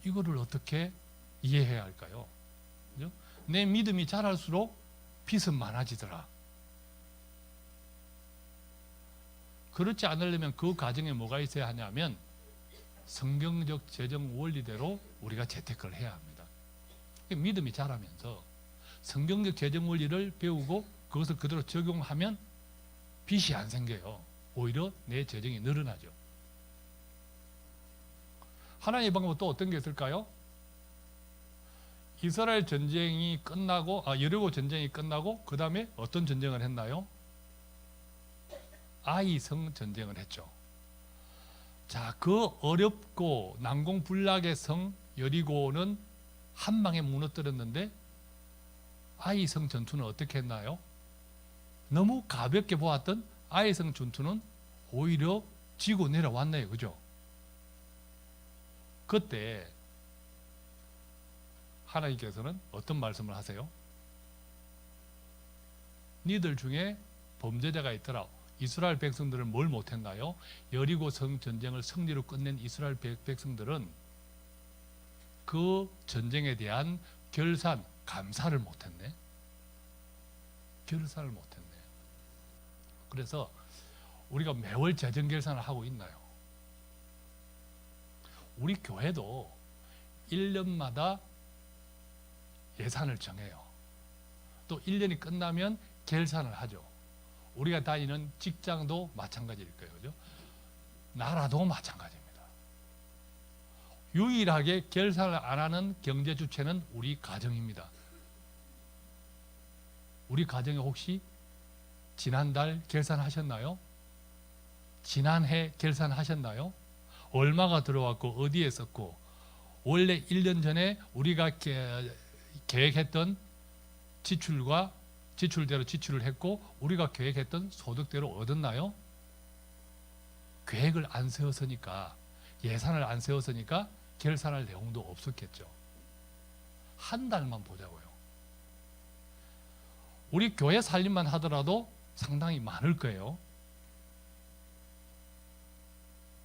이거를 어떻게 이해해야 할까요? 그죠? 내 믿음이 자랄수록 빚은 많아지더라. 그렇지 않으려면 그 과정에 뭐가 있어야 하냐면 성경적 재정 원리대로 우리가 재테크를 해야 합니다. 믿음이 자라면서 성경적 재정 원리를 배우고 그것을 그대로 적용하면 빚이 안 생겨요. 오히려 내 재정이 늘어나죠. 하나님의 방법은 또 어떤 게 있을까요? 이스라엘 전쟁이 끝나고 여리고 전쟁이 끝나고 그 다음에 어떤 전쟁을 했나요? 아이성 전쟁을 했죠. 자, 그 어렵고 난공불락의 성 여리고는 한 방에 무너뜨렸는데 아이성 전투는 어떻게 했나요? 너무 가볍게 보았던 아이성 전투는 오히려 지고 내려왔네요. 그죠? 그때 하나님께서는 어떤 말씀을 하세요? 니들 중에 범죄자가 있더라. 이스라엘 백성들은 뭘 못했나요? 여리고 성 전쟁을 승리로 끝낸 이스라엘 백성들은 그 전쟁에 대한 결산, 감사를 못했네. 결산을 못했네. 그래서 우리가 매월 재정 결산을 하고 있나요? 우리 교회도 1년마다 예산을 정해요. 또 1년이 끝나면 결산을 하죠. 우리가 다니는 직장도 마찬가지일 거예요. 그죠? 나라도 마찬가지입니다. 유일하게 결산을 안 하는 경제 주체는 우리 가정입니다. 우리 가정에 혹시 지난달 결산하셨나요? 지난해 결산하셨나요? 얼마가 들어왔고 어디에 썼고, 원래 1년 전에 우리가 계획했던 지출과 지출대로 지출을 했고 우리가 계획했던 소득대로 얻었나요? 계획을 안 세웠으니까, 예산을 안 세웠으니까 결산할 내용도 없었겠죠. 한 달만 보자고요. 우리 교회 살림만 하더라도 상당히 많을 거예요.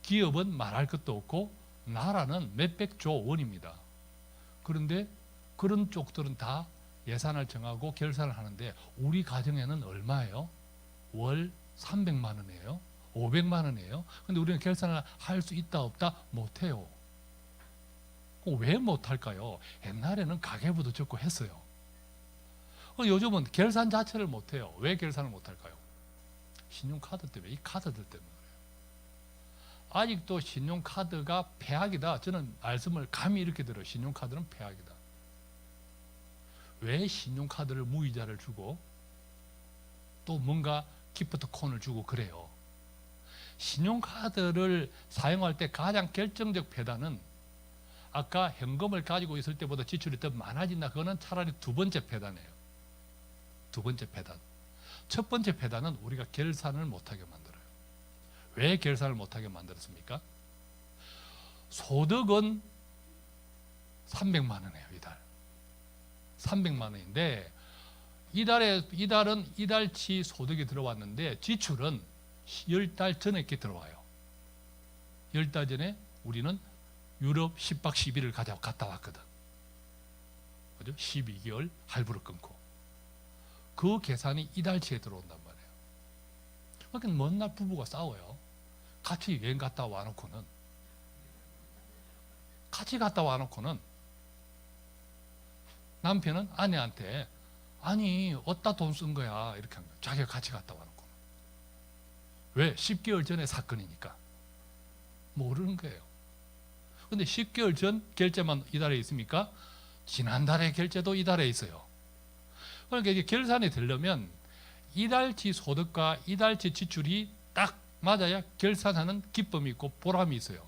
기업은 말할 것도 없고 나라는 몇백조 원입니다. 그런데 그런 쪽들은 다 예산을 정하고 결산을 하는데 우리 가정에는 얼마예요? 월 300만 원이에요? 500만 원이에요? 근데 우리는 결산을 할 수 있다 없다? 못해요. 왜 못할까요? 옛날에는 가계부도 적고 했어요. 요즘은 결산 자체를 못해요. 왜 결산을 못할까요? 신용카드 때문에, 이 카드들 때문에 그래요. 아직도 신용카드가 폐악이다. 저는 말씀을 감히 이렇게 들어요. 신용카드는 폐악이다. 왜 신용카드를 무이자를 주고 또 뭔가 기프트콘을 주고 그래요? 신용카드를 사용할 때 가장 결정적 폐단은 아까 현금을 가지고 있을 때보다 지출이 더 많아진다. 그거는 차라리 두 번째 폐단이에요. 두 번째 폐단. 첫 번째 폐단은 우리가 결산을 못하게 만들어요. 왜 결산을 못하게 만들었습니까? 소득은 300만 원이에요. 이달 300만 원인데 이달은 이달치 소득이 들어왔는데 지출은 10달 전에 게 들어와요. 10달 전에 우리는 유럽 10박 11일 갔다 왔거든. 그죠? 12개월 할부를 끊고 그 계산이 이달치에 들어온단 말이에요. 그러니까 먼날 부부가 싸워요. 같이 여행 갔다 와놓고는 남편은 아내한테 아니 어디다 돈 쓴 거야 이렇게 한 거예요. 자기가 같이 갔다 와놓고. 왜? 10개월 전에 사건이니까 모르는 거예요. 근데 10개월 전 결제만 이달에 있습니까? 지난달에 결제도 이달에 있어요. 그러니까 이게 결산이 되려면 이달치 소득과 이달치 지출이 딱 맞아야 결산하는 기쁨이 있고 보람이 있어요.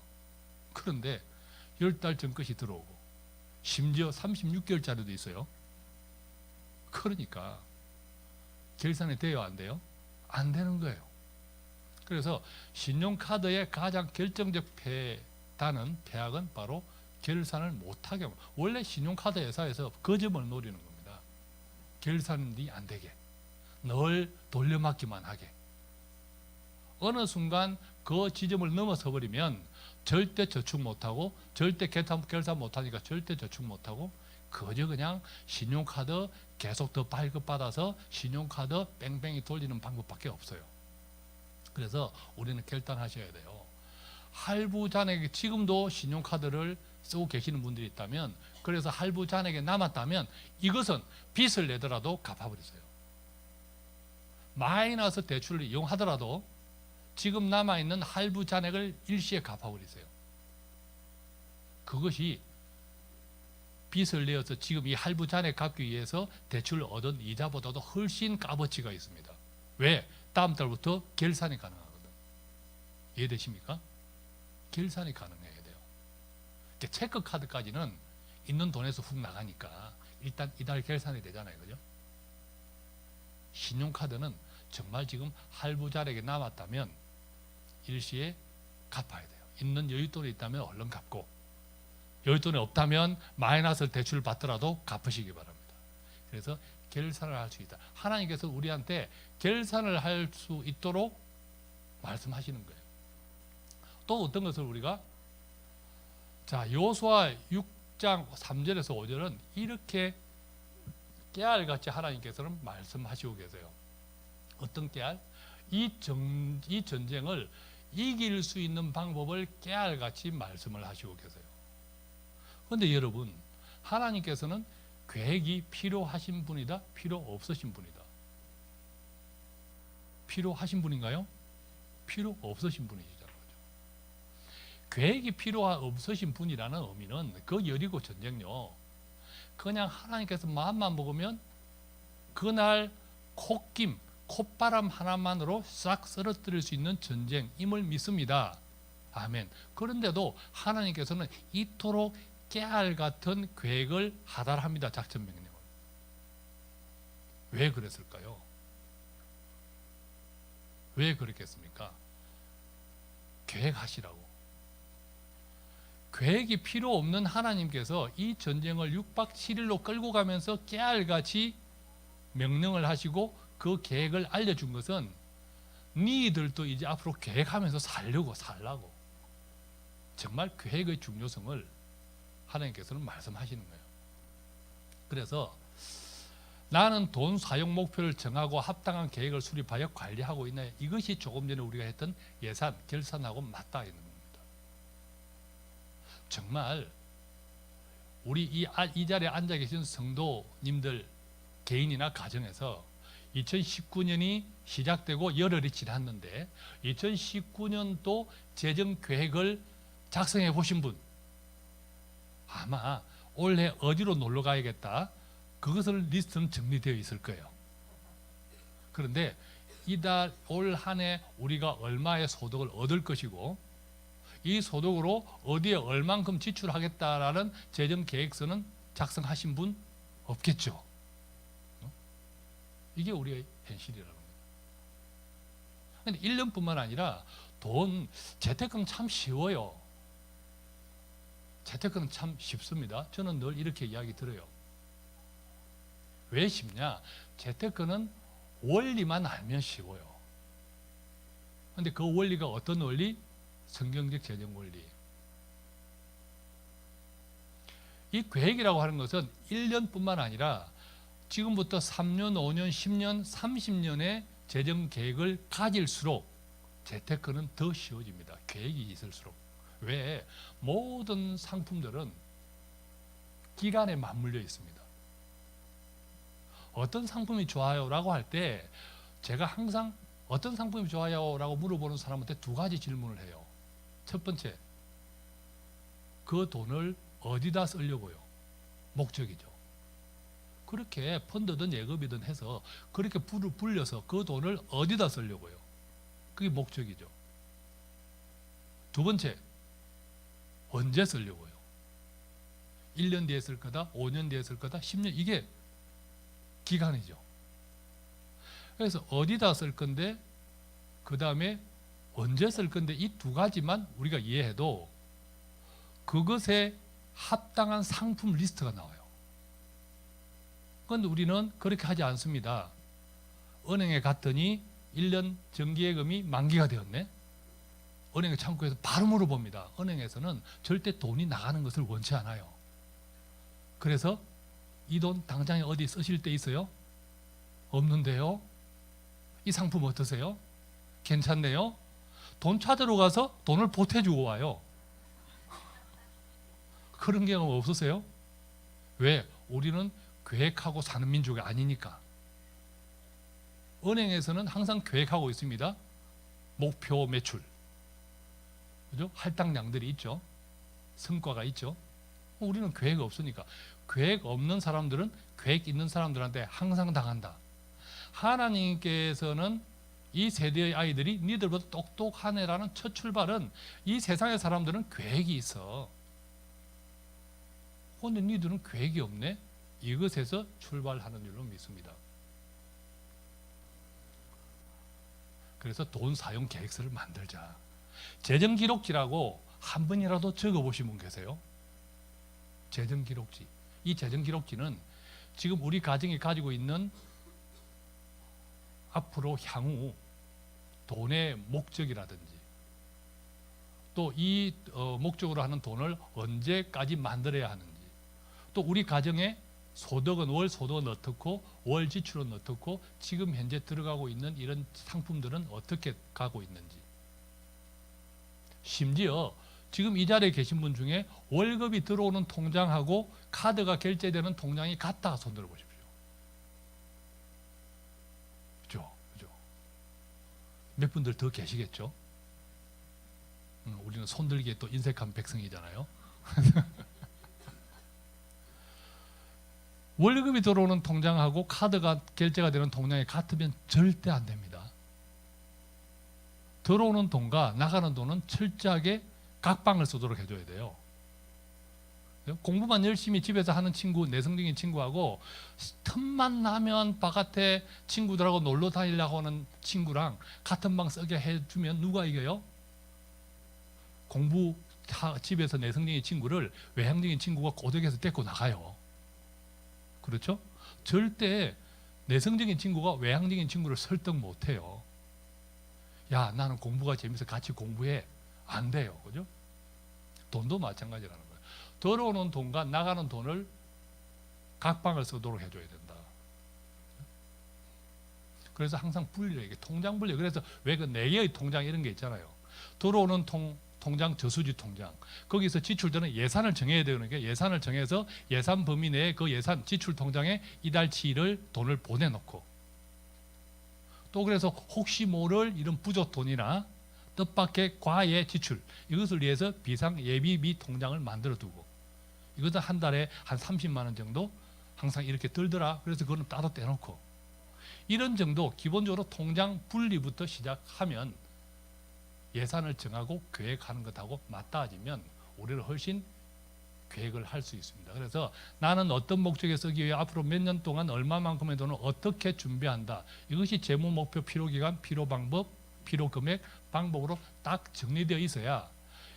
그런데 10달 전 것이 들어오고 심지어 36개월짜리도 있어요. 그러니까 결산이 돼요, 안 돼요? 안 되는 거예요. 그래서 신용카드의 가장 결정적 폐악은 바로 결산을 못하게. 원래 신용카드 회사에서 그 점을 노리는 겁니다. 결산이 안 되게, 늘 돌려막기만 하게. 어느 순간 그 지점을 넘어서 버리면 절대 저축 못하고, 절대 결산 못하니까 절대 저축 못하고, 그저 그냥 신용카드 계속 더 발급받아서 신용카드 뺑뺑이 돌리는 방법밖에 없어요. 그래서 우리는 결단하셔야 돼요. 할부 잔액이 지금도 신용카드를 쓰고 계시는 분들이 있다면, 그래서 할부 잔액이 남았다면 이것은 빚을 내더라도 갚아버리세요. 마이너스 대출을 이용하더라도 지금 남아있는 할부 잔액을 일시에 갚아버리세요. 그것이 빚을 내어서 지금 이 할부 잔액 갚기 위해서 대출을 얻은 이자보다도 훨씬 값어치가 있습니다. 왜? 다음 달부터 결산이 가능하거든. 이해되십니까? 결산이 가능해야 돼요. 체크카드까지는 있는 돈에서 훅 나가니까 일단 이달 결산이 되잖아요. 그죠? 신용카드는 정말 지금 할부 잔액이 남았다면 일시에 갚아야 돼요. 있는 여윳돈이 있다면 얼른 갚고, 여윳돈이 없다면 마이너스 대출 받더라도 갚으시기 바랍니다. 그래서 결산을 할 수 있다. 하나님께서 우리한테 결산을 할 수 있도록 말씀하시는 거예요. 또 어떤 것을 우리가, 자, 여호수아 6장 3절에서 5절은 이렇게 깨알같이 하나님께서는 말씀하시고 계세요. 어떤 깨알? 이 전쟁을 이길 수 있는 방법을 깨알같이 말씀을 하시고 계세요. 그런데 여러분, 하나님께서는 계획이 필요하신 분이다, 필요 없으신 분이다? 필요하신 분인가요? 필요 없으신 분이시잖아요. 계획이 필요 없으신 분이라는 의미는 그 여리고 전쟁요, 그냥 하나님께서 마음만 먹으면 그날 콧바람 하나만으로 싹 쓰러뜨릴 수 있는 전쟁임을 믿습니다. 아멘. 그런데도 하나님께서는 이토록 깨알 같은 계획을 하달합니다. 작전 명령을. 왜 그랬을까요? 왜 그랬겠습니까? 계획하시라고. 계획이 필요 없는 하나님께서 이 전쟁을 6박 7일로 끌고 가면서 깨알같이 명령을 하시고 그 계획을 알려준 것은 니들도 이제 앞으로 계획하면서 살라고. 정말 계획의 중요성을 하나님께서는 말씀하시는 거예요. 그래서 나는 돈 사용 목표를 정하고 합당한 계획을 수립하여 관리하고 있나, 이것이 조금 전에 우리가 했던 예산, 결산하고 맞닿아 있는 겁니다. 정말 우리 이 자리에 앉아 계신 성도님들 개인이나 가정에서 2019년이 시작되고 열흘이 지났는데 2019년도 재정 계획을 작성해 보신 분 아마 올해 어디로 놀러 가야겠다 그것을 리스트는 정리되어 있을 거예요. 그런데 이달 올 한 해 우리가 얼마의 소득을 얻을 것이고 이 소득으로 어디에 얼만큼 지출하겠다라는 재정 계획서는 작성하신 분 없겠죠. 이게 우리의 현실이라는 거예요. 근데 1년뿐만 아니라 재테크는 참 쉬워요. 재테크는 참 쉽습니다. 저는 늘 이렇게 이야기 들어요. 왜 쉽냐? 재테크는 원리만 알면 쉬워요. 근데 그 원리가 어떤 원리? 성경적 재정 원리. 이 계획이라고 하는 것은 1년뿐만 아니라 지금부터 3년, 5년, 10년, 30년의 재정 계획을 가질수록 재테크는 더 쉬워집니다. 계획이 있을수록. 왜? 모든 상품들은 기간에 맞물려 있습니다. 어떤 상품이 좋아요? 라고 할 때 제가 항상 어떤 상품이 좋아요? 라고 물어보는 사람한테 두 가지 질문을 해요. 첫 번째, 그 돈을 어디다 쓰려고요? 목적이죠. 그렇게 펀드든 예금이든 해서 그렇게 불려서 그 돈을 어디다 쓰려고요? 그게 목적이죠. 두 번째, 언제 쓰려고요? 1년 뒤에 쓸 거다, 5년 뒤에 쓸 거다, 10년, 이게 기간이죠. 그래서 어디다 쓸 건데, 그 다음에 언제 쓸 건데, 이 두 가지만 우리가 이해해도 그것에 합당한 상품 리스트가 나와요. 그런데 우리는 그렇게 하지 않습니다. 은행에 갔더니 1년 정기예금이 만기가 되었네. 은행의 창구에서 바로 물어봅니다. 은행에서는 절대 돈이 나가는 것을 원치 않아요. 그래서 이 돈 당장에 어디 쓰실 데 있어요? 없는데요? 이 상품 어떠세요? 괜찮네요? 돈 찾으러 가서 돈을 보태주고 와요. 그런 경험 없으세요? 왜? 우리는 계획하고 사는 민족이 아니니까. 은행에서는 항상 계획하고 있습니다. 목표 매출, 그죠? 할당량들이 있죠. 성과가 있죠. 우리는 계획이 없으니까. 계획 없는 사람들은 계획 있는 사람들한테 항상 당한다. 하나님께서는 이 세대의 아이들이 니들보다 똑똑하네라는 첫 출발은 이 세상의 사람들은 계획이 있어. 근데 니들은 계획이 없네? 이것에서 출발하는 줄로 믿습니다. 그래서 돈 사용 계획서를 만들자. 재정기록지라고 한 번이라도 적어보신 분 계세요? 재정기록지. 이 재정기록지는 지금 우리 가정이 가지고 있는 앞으로 향후 돈의 목적이라든지 또 이 목적으로 하는 돈을 언제까지 만들어야 하는지 또 우리 가정의 소득은 월 소득은 어떻고 월 지출은 어떻고 지금 현재 들어가고 있는 이런 상품들은 어떻게 가고 있는지 심지어 지금 이 자리에 계신 분 중에 월급이 들어오는 통장하고 카드가 결제되는 통장이 같다 손 들어보십시오. 그죠? 몇 분들 더 계시겠죠? 우리는 손들기에 또 인색한 백성이잖아요. 월급이 들어오는 통장하고 카드가 결제가 되는 통장이 같으면 절대 안 됩니다. 들어오는 돈과 나가는 돈은 철저하게 각방을 쓰도록 해줘야 돼요. 공부만 열심히 집에서 하는 친구, 내성적인 친구하고 틈만 나면 바깥에 친구들하고 놀러 다니려고 하는 친구랑 같은 방 쓰게 해주면 누가 이겨요? 공부 집에서 내성적인 친구를 외향적인 친구가 고독해서 데리고 나가요. 그렇죠? 절대 내성적인 친구가 외향적인 친구를 설득 못해요. 야, 나는 공부가 재밌어 같이 공부해. 안 돼요. 그죠? 돈도 마찬가지라는 거예요. 들어오는 돈과 나가는 돈을 각방을 쓰도록 해줘야 된다. 그래서 항상 분리해요. 이게 통장 분리. 그래서 왜 그 4개의 통장 이런 게 있잖아요. 들어오는 통장, 저수지 통장. 거기서 지출되는 예산을 정해야 되는 게 예산을 정해서 예산 범위 내에 그 예산 지출 통장에 이달치를 돈을 보내놓고 또 그래서 혹시 모를 이런 부족 돈이나 뜻밖의 과외 지출, 이것을 위해서 비상 예비비 통장을 만들어 두고, 이것은 한 달에 한 30만 원 정도 항상 이렇게 들더라. 그래서 그거는 따로 떼놓고, 이런 정도 기본적으로 통장 분리부터 시작하면 예산을 정하고 계획하는 것하고 맞닿아지면 우리는 훨씬 계획을 할 수 있습니다. 그래서 나는 어떤 목적에 쓰기 위해 앞으로 몇 년 동안 얼마만큼의 돈을 어떻게 준비한다. 이것이 재무 목표, 필요 기간, 필요 방법, 필요 금액, 방법으로 딱 정리되어 있어야,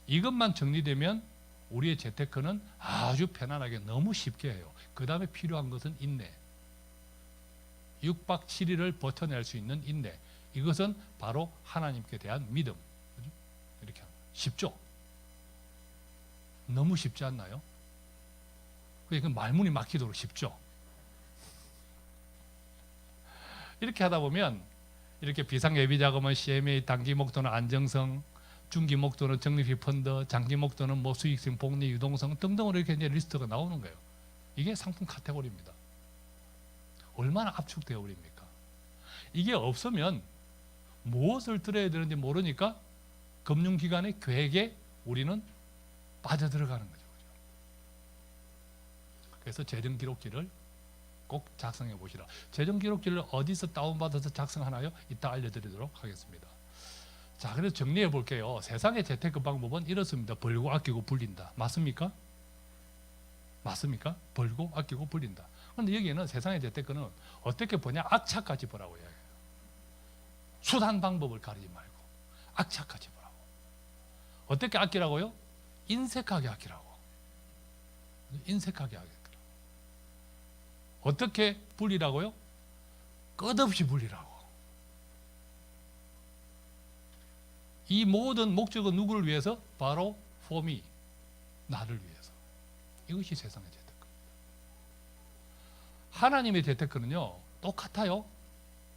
이것만 정리되면 우리의 재테크는 아주 편안하게 너무 쉽게 해요. 그 다음에 필요한 것은 인내. 6박 7일을 버텨낼 수 있는 인내. 이것은 바로 하나님께 대한 믿음. 이렇게 하는 거예요. 쉽죠? 너무 쉽지 않나요? 그러니까 말문이 막히도록 쉽죠? 이렇게 하다 보면 이렇게 비상예비자금은 CMA, 단기 목돈은 안정성, 중기 목돈은 적립식 펀드, 장기 목돈은 뭐 수익성, 복리, 유동성 등등으로 이렇게 이제 리스트가 나오는 거예요. 이게 상품 카테고리입니다. 얼마나 압축되어 버립니까? 이게 없으면 무엇을 들어야 되는지 모르니까 금융기관의 계획에 우리는 빠져들어가는 거죠. 그래서 재정기록지를 꼭 작성해 보시라. 재정기록지를 어디서 다운받아서 작성하나요? 이따 알려드리도록 하겠습니다. 자, 그래서 정리해 볼게요. 세상의 재테크 방법은 이렇습니다. 벌고 아끼고 불린다. 맞습니까? 맞습니까? 벌고 아끼고 불린다. 그런데 여기에는 세상의 재테크는 어떻게 보냐? 악착같이 보라고 이야기해요. 수단 방법을 가리지 말고 악착같이 보라고. 어떻게 아끼라고요? 인색하게 아끼라고. 인색하게 아끼라고. 어떻게 불리라고요? 끝없이 불리라고. 이 모든 목적은 누구를 위해서? 바로 for me, 나를 위해서. 이것이 세상의 재테크입니다. 하나님의 재테크는요, 똑같아요.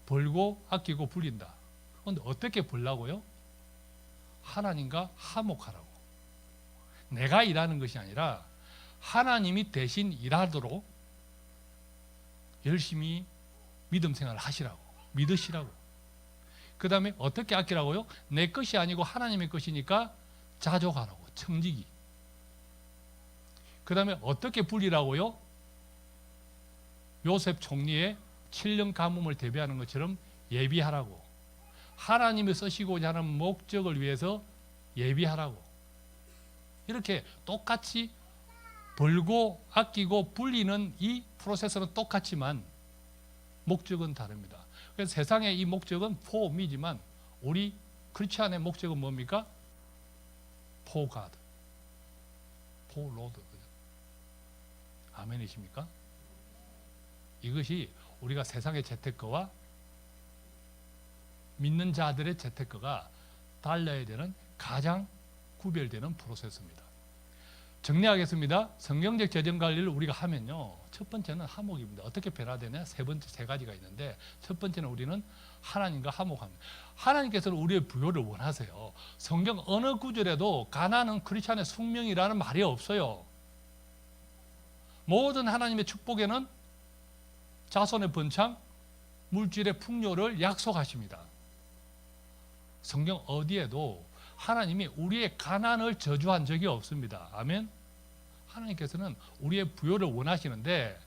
벌고 아끼고 불린다. 그런데 어떻게 벌라고요? 하나님과 화목하라고. 내가 일하는 것이 아니라 하나님이 대신 일하도록 열심히 믿음 생활을 하시라고, 믿으시라고. 그 다음에 어떻게 아끼라고요? 내 것이 아니고 하나님의 것이니까 자족하라고, 청지기. 그 다음에 어떻게 불리라고요? 요셉 총리의 7년 가뭄을 대비하는 것처럼 예비하라고. 하나님이 쓰시고자 하는 목적을 위해서 예비하라고. 이렇게 똑같이 벌고 아끼고 불리는 이 프로세스는 똑같지만 목적은 다릅니다. 그래서 세상의 이 목적은 for me지만 우리 크리스찬의 목적은 뭡니까? for God, for Lord. 아멘이십니까? 이것이 우리가 세상의 재테크와 믿는 자들의 재테크가 달라야 되는 가장 구별되는 프로세스입니다. 정리하겠습니다. 성경적 재정 관리를 우리가 하면요, 첫 번째는 화목입니다. 어떻게 변화되냐? 세 가지가 있는데, 첫 번째는 우리는 하나님과 화목합니다. 하나님께서는 우리의 부요를 원하세요. 성경 어느 구절에도 가난은 크리스찬의 숙명이라는 말이 없어요. 모든 하나님의 축복에는 자손의 번창, 물질의 풍요를 약속하십니다. 성경 어디에도 하나님이 우리의 가난을 저주한 적이 없습니다. 아멘. 하나님께서는 우리의 부요를 원하시는데,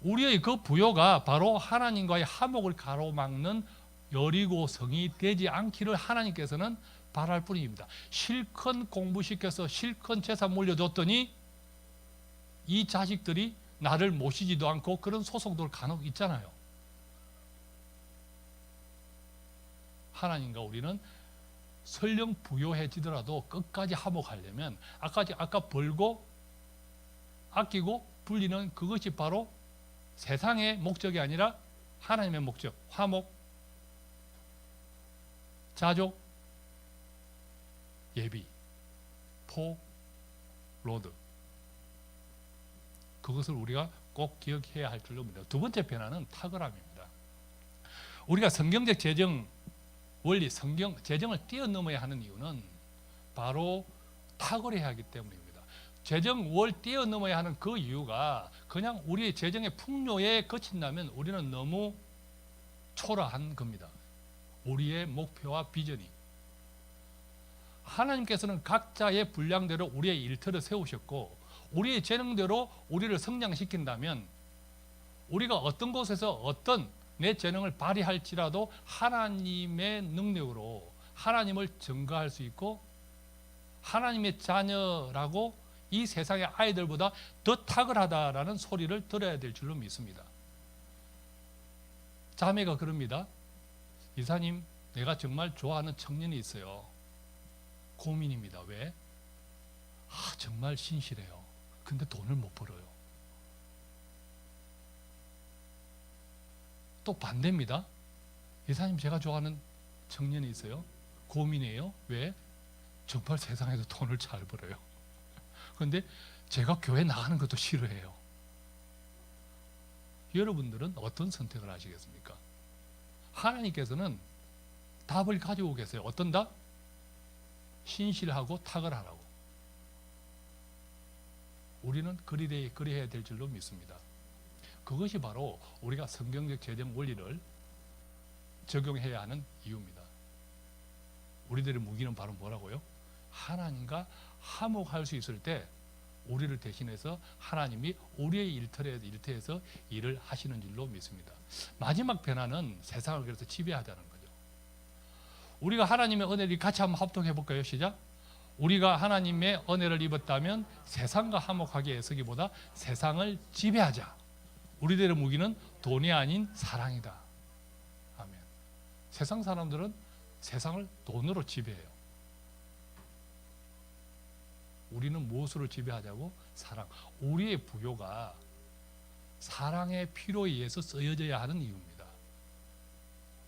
우리의 그 부요가 바로 하나님과의 화목을 가로막는 여리고 성이 되지 않기를 하나님께서는 바랄 뿐입니다. 실컷 공부시켜서 실컷 재산 물려줬더니 이 자식들이 나를 모시지도 않고 그런 소송들 간혹 있잖아요. 하나님과 우리는 설령 부요해지더라도 끝까지 화목하려면 아까 벌고 아끼고 불리는 그것이 바로 세상의 목적이 아니라 하나님의 목적, 화목, 자족, 예비, 포, 로드. 그것을 우리가 꼭 기억해야 할 줄로 믿습니다. 두 번째 변화는 탁월함입니다. 우리가 성경적 재정 원리, 재정을 뛰어넘어야 하는 이유는 바로 탁월해야 하기 때문입니다. 재정을 뛰어넘어야 하는 그 이유가 그냥 우리의 재정의 풍요에 그친다면 우리는 너무 초라한 겁니다. 우리의 목표와 비전이. 하나님께서는 각자의 분량대로 우리의 일터를 세우셨고 우리의 재능대로 우리를 성장시킨다면 우리가 어떤 곳에서 어떤 내 재능을 발휘할지라도 하나님의 능력으로 하나님을 증거할 수 있고 하나님의 자녀라고 이 세상의 아이들보다 더 탁월하다라는 소리를 들어야 될 줄로 믿습니다. 자매가 그럽니다. 이사님, 내가 정말 좋아하는 청년이 있어요. 고민입니다. 왜? 정말 신실해요. 근데 돈을 못 벌어요. 또 반대입니다. 이사님, 제가 좋아하는 청년이 있어요. 고민이에요. 왜? 정말 세상에서 돈을 잘 벌어요. 그런데 제가 교회 나가는 것도 싫어해요. 여러분들은 어떤 선택을 하시겠습니까? 하나님께서는 답을 가지고 계세요. 어떤 답? 신실하고 탁월하라고. 우리는 그리해야 될 줄로 믿습니다. 그것이 바로 우리가 성경적 재정 원리를 적용해야 하는 이유입니다. 우리들의 무기는 바로 뭐라고요? 하나님과 화목할 수 있을 때 우리를 대신해서 하나님이 우리의 일터에서 일을 하시는 줄로 믿습니다. 마지막 변화는 세상을 그래서 지배하자는 거죠. 우리가 하나님의 은혜를 같이 한번 합동해 볼까요? 시작. 우리가 하나님의 은혜를 입었다면 세상과 화목하게 애쓰기보다 세상을 지배하자. 우리들의 무기는 돈이 아닌 사랑이다. 아멘. 세상 사람들은 세상을 돈으로 지배해요. 우리는 무엇으로 지배하자고? 사랑. 우리의 부요가 사랑의 피로에 의해서 쓰여져야 하는 이유입니다.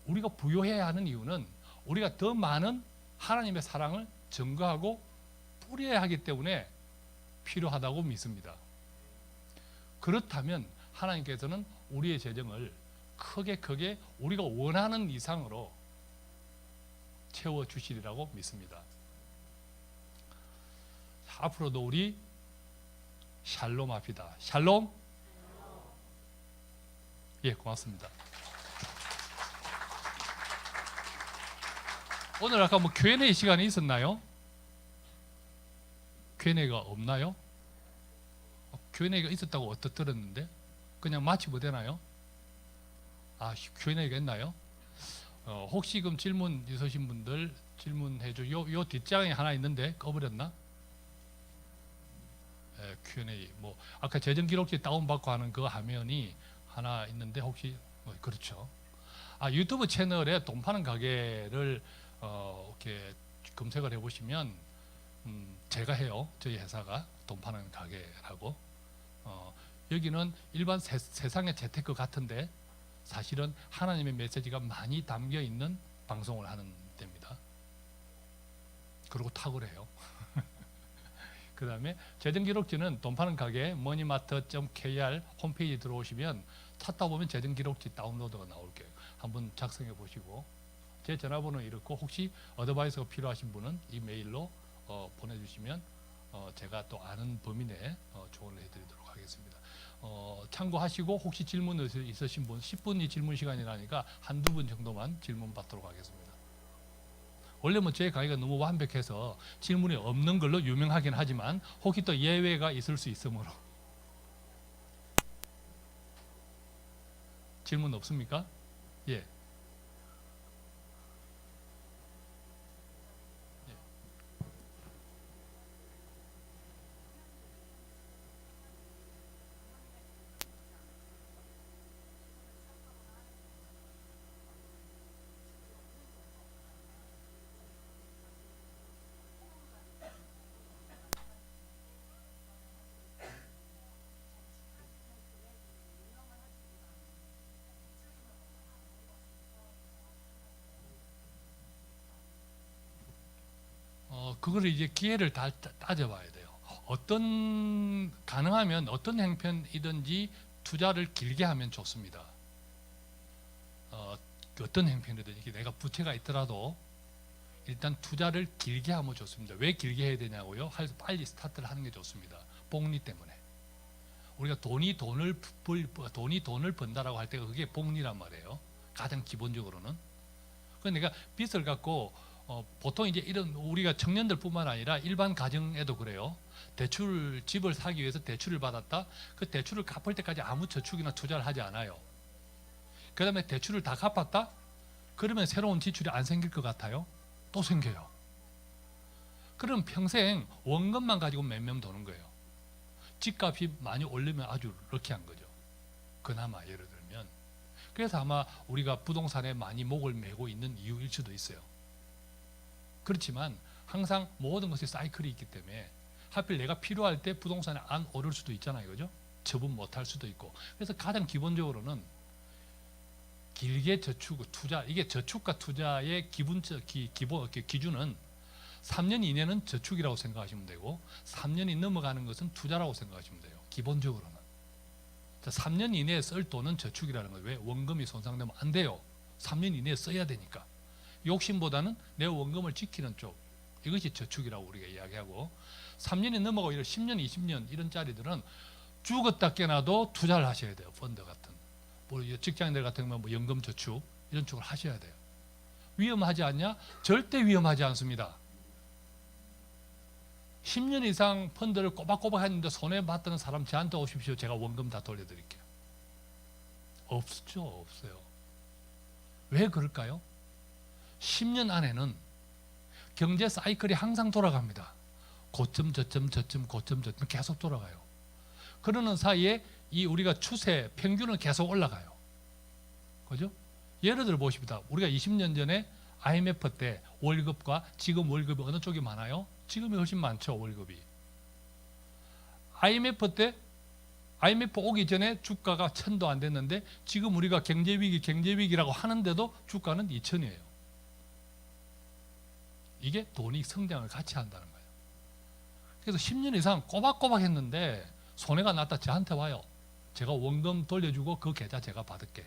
우리가 부요해야 하는 이유는 우리가 더 많은 하나님의 사랑을 증거하고 뿌려야 하기 때문에 필요하다고 믿습니다. 그렇다면 하나님께서는 우리의 재정을 크게 우리가 원하는 이상으로 채워주시리라고 믿습니다. 앞으로도 우리 샬롬 합시다. 샬롬. 예, 고맙습니다. 오늘 아까 뭐 Q&A 시간이 있었나요? Q&A가 없나요? Q&A가 있었다고 어떻게 들었는데 그냥 마치면 되나요? Q&A가 있나요? 혹시 그럼 질문 있으신 분들 질문해줘. 요 뒷장에 하나 있는데 꺼버렸나? Q&A 뭐 아까 재정 기록지 다운받고 하는 그 화면이 하나 있는데 혹시 그렇죠. 유튜브 채널에 돈 파는 가게를 이렇게 검색을 해보시면 제가 해요. 저희 회사가 돈 파는 가게라고. 여기는 일반 세상의 재테크 같은데 사실은 하나님의 메시지가 많이 담겨 있는 방송을 하는 데입니다. 그리고 탁월해요. 그 다음에 재정기록지는 돈 파는 가게 머니마트.kr 홈페이지 들어오시면 찾다 보면 재정기록지 다운로드가 나올 거예요. 한번 작성해 보시고 제 전화번호 이렇고 혹시 어드바이스가 필요하신 분은 이 메일로 보내주시면 제가 또 아는 범위 내에 조언을 해드리도록 하겠습니다. 참고하시고 혹시 질문 있으신 분 10분이 질문 시간이라니까 한두 분 정도만 질문 받도록 하겠습니다. 원래 뭐 제 강의가 너무 완벽해서 질문이 없는 걸로 유명하긴 하지만 혹시 또 예외가 있을 수 있으므로. 질문 없습니까? 예. 그걸 이제 기회를 따져봐야 돼요. 가능하면 어떤 형편이든지 투자를 길게 하면 좋습니다. 어떤 형편이든지 내가 부채가 있더라도 일단 투자를 길게 하면 좋습니다. 왜 길게 해야 되냐고요? 빨리 스타트를 하는 게 좋습니다. 복리 때문에. 우리가 돈이 돈을 번다라고 할 때가 그게 복리란 말이에요. 가장 기본적으로는. 그러니까 빚을 갖고 보통 이제 이런 우리가 청년들뿐만 아니라 일반 가정에도 그래요. 대출 집을 사기 위해서 대출을 받았다. 그 대출을 갚을 때까지 아무 저축이나 투자를 하지 않아요. 그다음에 대출을 다 갚았다. 그러면 새로운 지출이 안 생길 것 같아요? 또 생겨요. 그럼 평생 원금만 가지고 맴맴 도는 거예요. 집값이 많이 오르면 아주 럭키한 거죠. 그나마 예를 들면. 그래서 아마 우리가 부동산에 많이 목을 메고 있는 이유일 수도 있어요. 그렇지만 항상 모든 것이 사이클이 있기 때문에 하필 내가 필요할 때 부동산에 안 오를 수도 있잖아요. 그죠? 처분 못할 수도 있고. 그래서 가장 기본적으로는 길게 저축, 투자, 이게 저축과 투자의 기준은 3년 이내는 저축이라고 생각하시면 되고 3년이 넘어가는 것은 투자라고 생각하시면 돼요. 기본적으로는. 자, 3년 이내에 쓸 돈은 저축이라는 거예요. 왜? 원금이 손상되면 안 돼요. 3년 이내에 써야 되니까. 욕심보다는 내 원금을 지키는 쪽, 이것이 저축이라고 우리가 이야기하고, 3년이 넘어가고 10년, 20년 이런 짜리들은 죽었다 깨나도 투자를 하셔야 돼요. 펀드 같은. 뭐 직장인들 같은 경우는 뭐 연금 저축 이런 쪽을 하셔야 돼요. 위험하지 않냐? 절대 위험하지 않습니다. 10년 이상 펀드를 꼬박꼬박 했는데 손해봤던 사람 저한테 오십시오. 제가 원금 다 돌려드릴게요. 없죠. 없어요. 왜 그럴까요? 10년 안에는 경제 사이클이 항상 돌아갑니다. 고점 저점 저점 고점 저점 계속 돌아가요. 그러는 사이에 이 우리가 추세 평균은 계속 올라가요. 그죠? 예를 들어 보십니다. 우리가 20년 전에 IMF 때 월급과 지금 월급이 어느 쪽이 많아요? 지금이 훨씬 많죠. 월급이. IMF 때 IMF 오기 전에 주가가 1000도 안 됐는데 지금 우리가 경제위기라고 하는데도 주가는 2000이에요. 이게 돈이 성장을 같이 한다는 거예요. 그래서 10년 이상 꼬박꼬박 했는데 손해가 났다 저한테 와요. 제가 원금 돌려주고 그 계좌 제가 받을게.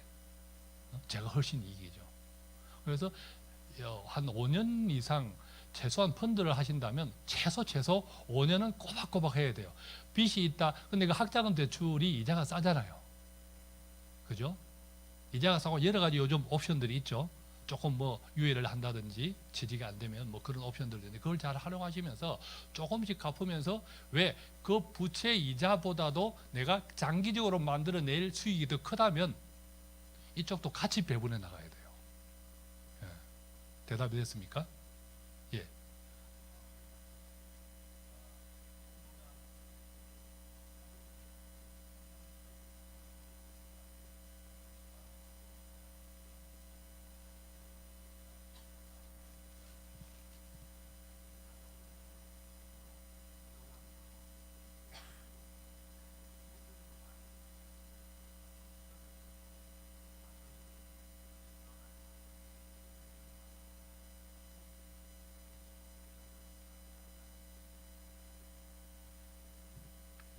제가 훨씬 이익이죠. 그래서 한 5년 이상 최소한 펀드를 하신다면 최소 5년은 꼬박꼬박 해야 돼요. 빚이 있다. 근데 그 학자금 대출이 이자가 싸잖아요. 그죠? 이자가 싸고 여러 가지 요즘 옵션들이 있죠. 조금 뭐 유예를 한다든지 취직이 안 되면 뭐 그런 옵션들도 있는데 그걸 잘 활용하시면서 조금씩 갚으면서 왜 그 부채 이자보다도 내가 장기적으로 만들어낼 수익이 더 크다면 이쪽도 같이 배분해 나가야 돼요. 예. 대답이 됐습니까? 예.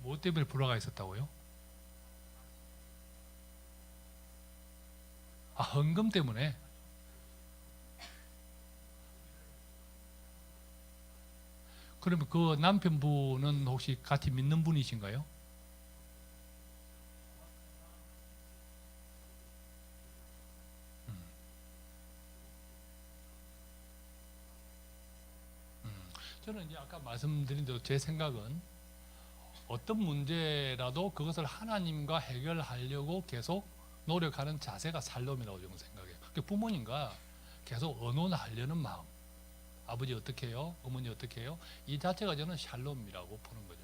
뭐 때문에 불화가 있었다고요? 아, 헌금 때문에. 그러면 그 남편분은 혹시 같이 믿는 분이신가요? 저는 이제 아까 말씀드린 대로 제 생각은 어떤 문제라도 그것을 하나님과 해결하려고 계속 노력하는 자세가 살롬이라고 저는 생각해요. 부모님과 계속 의논하려는 마음. 아버지 어떻게 해요? 어머니 어떻게 해요? 이 자체가 저는 샬롬이라고 보는 거죠.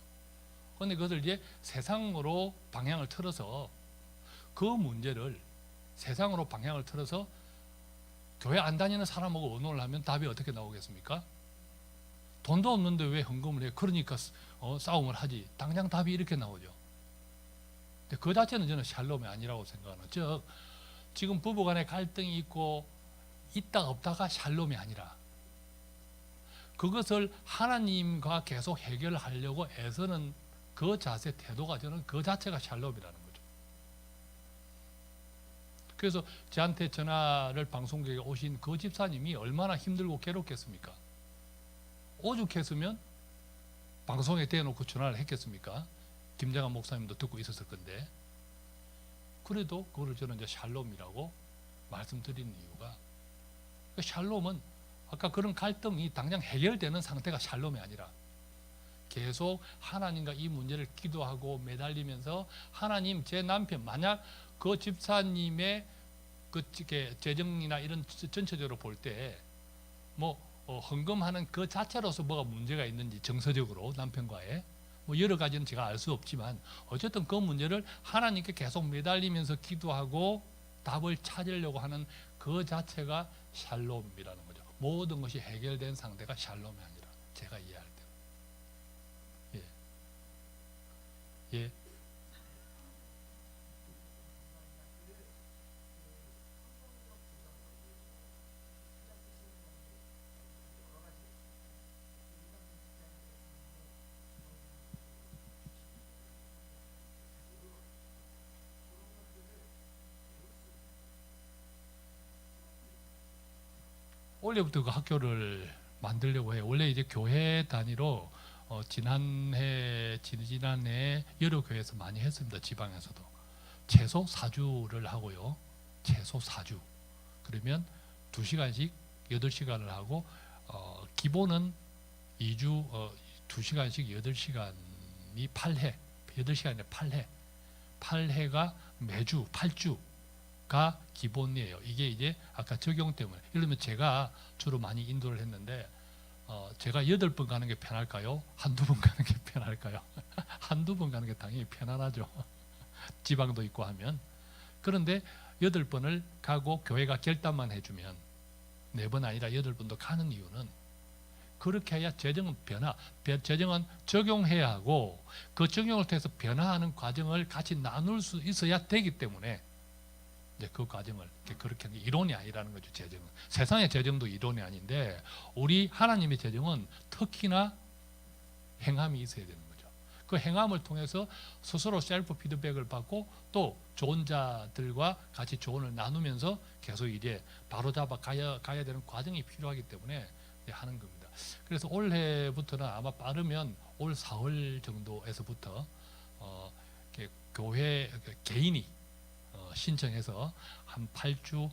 그런데 그것을 이제 세상으로 방향을 틀어서 그 문제를 세상으로 방향을 틀어서 교회 안 다니는 사람하고 의논을 하면 답이 어떻게 나오겠습니까? 돈도 없는데 왜 헌금을 해? 그러니까 싸움을 하지. 당장 답이 이렇게 나오죠. 근데 그 자체는 저는 샬롬이 아니라고 생각하는. 즉 지금 부부간에 갈등이 있고 있다 없다가 샬롬이 아니라 그것을 하나님과 계속 해결하려고 애쓰는 그 자세 태도가 저는 그 자체가 샬롬이라는 거죠. 그래서 저한테 전화를 방송국에 오신 그 집사님이 얼마나 힘들고 괴롭겠습니까? 오죽했으면 방송에 대놓고 전화를 했겠습니까? 김장한 목사님도 듣고 있었을 건데. 그래도 그거를 저는 이제 샬롬이라고 말씀드리는 이유가 그 샬롬은 아까 그런 갈등이 당장 해결되는 상태가 샬롬이 아니라 계속 하나님과 이 문제를 기도하고 매달리면서 하나님 제 남편 만약 그 집사님의 그 재정이나 이런 전체적으로 볼 때 뭐 헌금하는 그 자체로서 뭐가 문제가 있는지 정서적으로 남편과의 뭐 여러 가지는 제가 알 수 없지만 어쨌든 그 문제를 하나님께 계속 매달리면서 기도하고 답을 찾으려고 하는 그 자체가 샬롬이라는 거죠. 모든 것이 해결된 상태가 샬롬이 아니라 제가 이해할 때. 예. 올해부터 그 학교를 만들려고 해요. 원래 이제 교회 단위로 지난해 여러 교회에서 많이 했습니다. 지방에서도 최소 4주를 하고요. 최소 4주. 그러면 2시간씩 8시간을 하고 기본은 2주 2시간씩 8시간이 8회. 8시간에 8회. 8회가 매주 8주가 기본이에요. 이게 이제 아까 적용 때문에. 예를 들면 제가 주로 많이 인도를 했는데 제가 8번 가는 게 편할까요? 한두 번 가는 게 편할까요? 한두 번 가는 게 당연히 편안하죠. 지방도 있고 하면. 그런데 8번을 가고 교회가 결단만 해주면 4번 아니라 8번도 가는 이유는 그렇게 해야 재정은 재정은 적용해야 하고 그 적용을 통해서 변화하는 과정을 같이 나눌 수 있어야 되기 때문에 이제 그 과정을 그렇게 하는 게 이론이 아니라는 거죠. 재정은 세상의 재정도 이론이 아닌데 우리 하나님의 재정은 특히나 행함이 있어야 되는 거죠. 그 행함을 통해서 스스로 셀프 피드백을 받고 또 좋은 자들과 같이 조언을 나누면서 계속 이제 바로잡아 가야 되는 과정이 필요하기 때문에 하는 겁니다. 그래서 올해부터는 아마 빠르면 올 4월 정도에서부터 교회 개인이 신청해서 한 8주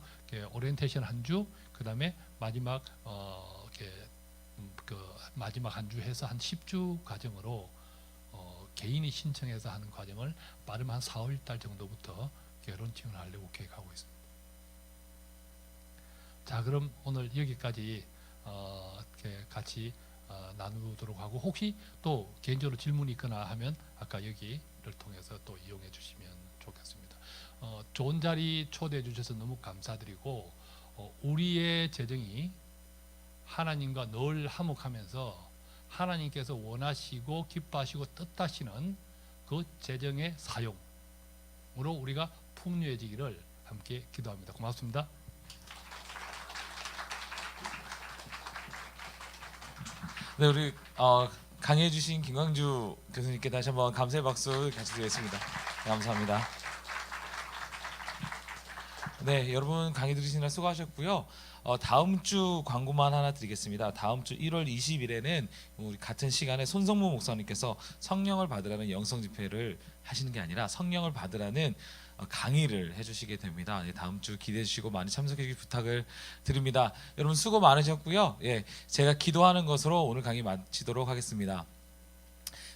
오리엔테이션 한 주, 그다음에 마지막 마지막 한 주 해서 한 10주 과정으로 개인이 신청해서 하는 과정을 빠르면 한 4월 달 정도부터 론칭을 하려고 계획하고 있습니다. 자, 그럼 오늘 여기까지 같이 나누도록 하고 혹시 또 개인적으로 질문이 있거나 하면 아까 여기를 통해서 또 이용해 주시면 좋겠습니다. 좋은 자리 초대해 주셔서 너무 감사드리고 우리의 재정이 하나님과 늘 화목하면서 하나님께서 원하시고 기뻐하시고 뜻하시는 그 재정의 사용으로 우리가 풍요해지기를 함께 기도합니다. 고맙습니다.
네, 우리 강의해 주신 김광주 교수님께 다시 한번 감사의 박수 같이 드리겠습니다. 감사합니다. 네, 여러분 강의 들으시느라 수고하셨고요. 다음 주 광고만 하나 드리겠습니다. 다음 주 1월 20일에는 우리 같은 시간에 손성무 목사님께서 성령을 받으라는 영성 집회를 하시는 게 아니라 성령을 받으라는 강의를 해주시게 됩니다. 다음 주 기대해 주시고 많이 참석해 주길 부탁을 드립니다. 여러분 수고 많으셨고요. 예, 제가 기도하는 것으로 오늘 강의 마치도록 하겠습니다.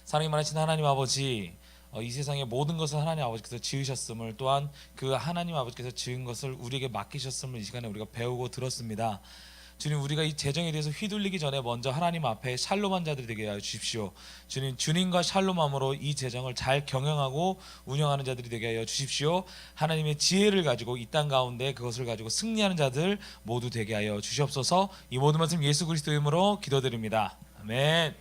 사랑이 많으신 하나님 아버지, 이 세상의 모든 것을 하나님 아버지께서 지으셨음을 또한 그 하나님 아버지께서 지은 것을 우리에게 맡기셨음을 이 시간에 우리가 배우고 들었습니다. 주님, 우리가 이 재정에 대해서 휘둘리기 전에 먼저 하나님 앞에 샬롬한 자들이 되게 하여 주십시오. 주님, 주님과 샬롬함으로 이 재정을 잘 경영하고 운영하는 자들이 되게 하여 주십시오. 하나님의 지혜를 가지고 이 땅 가운데 그것을 가지고 승리하는 자들 모두 되게 하여 주시옵소서. 이 모든 말씀 예수 그리스도의 이름으로 기도드립니다. 아멘.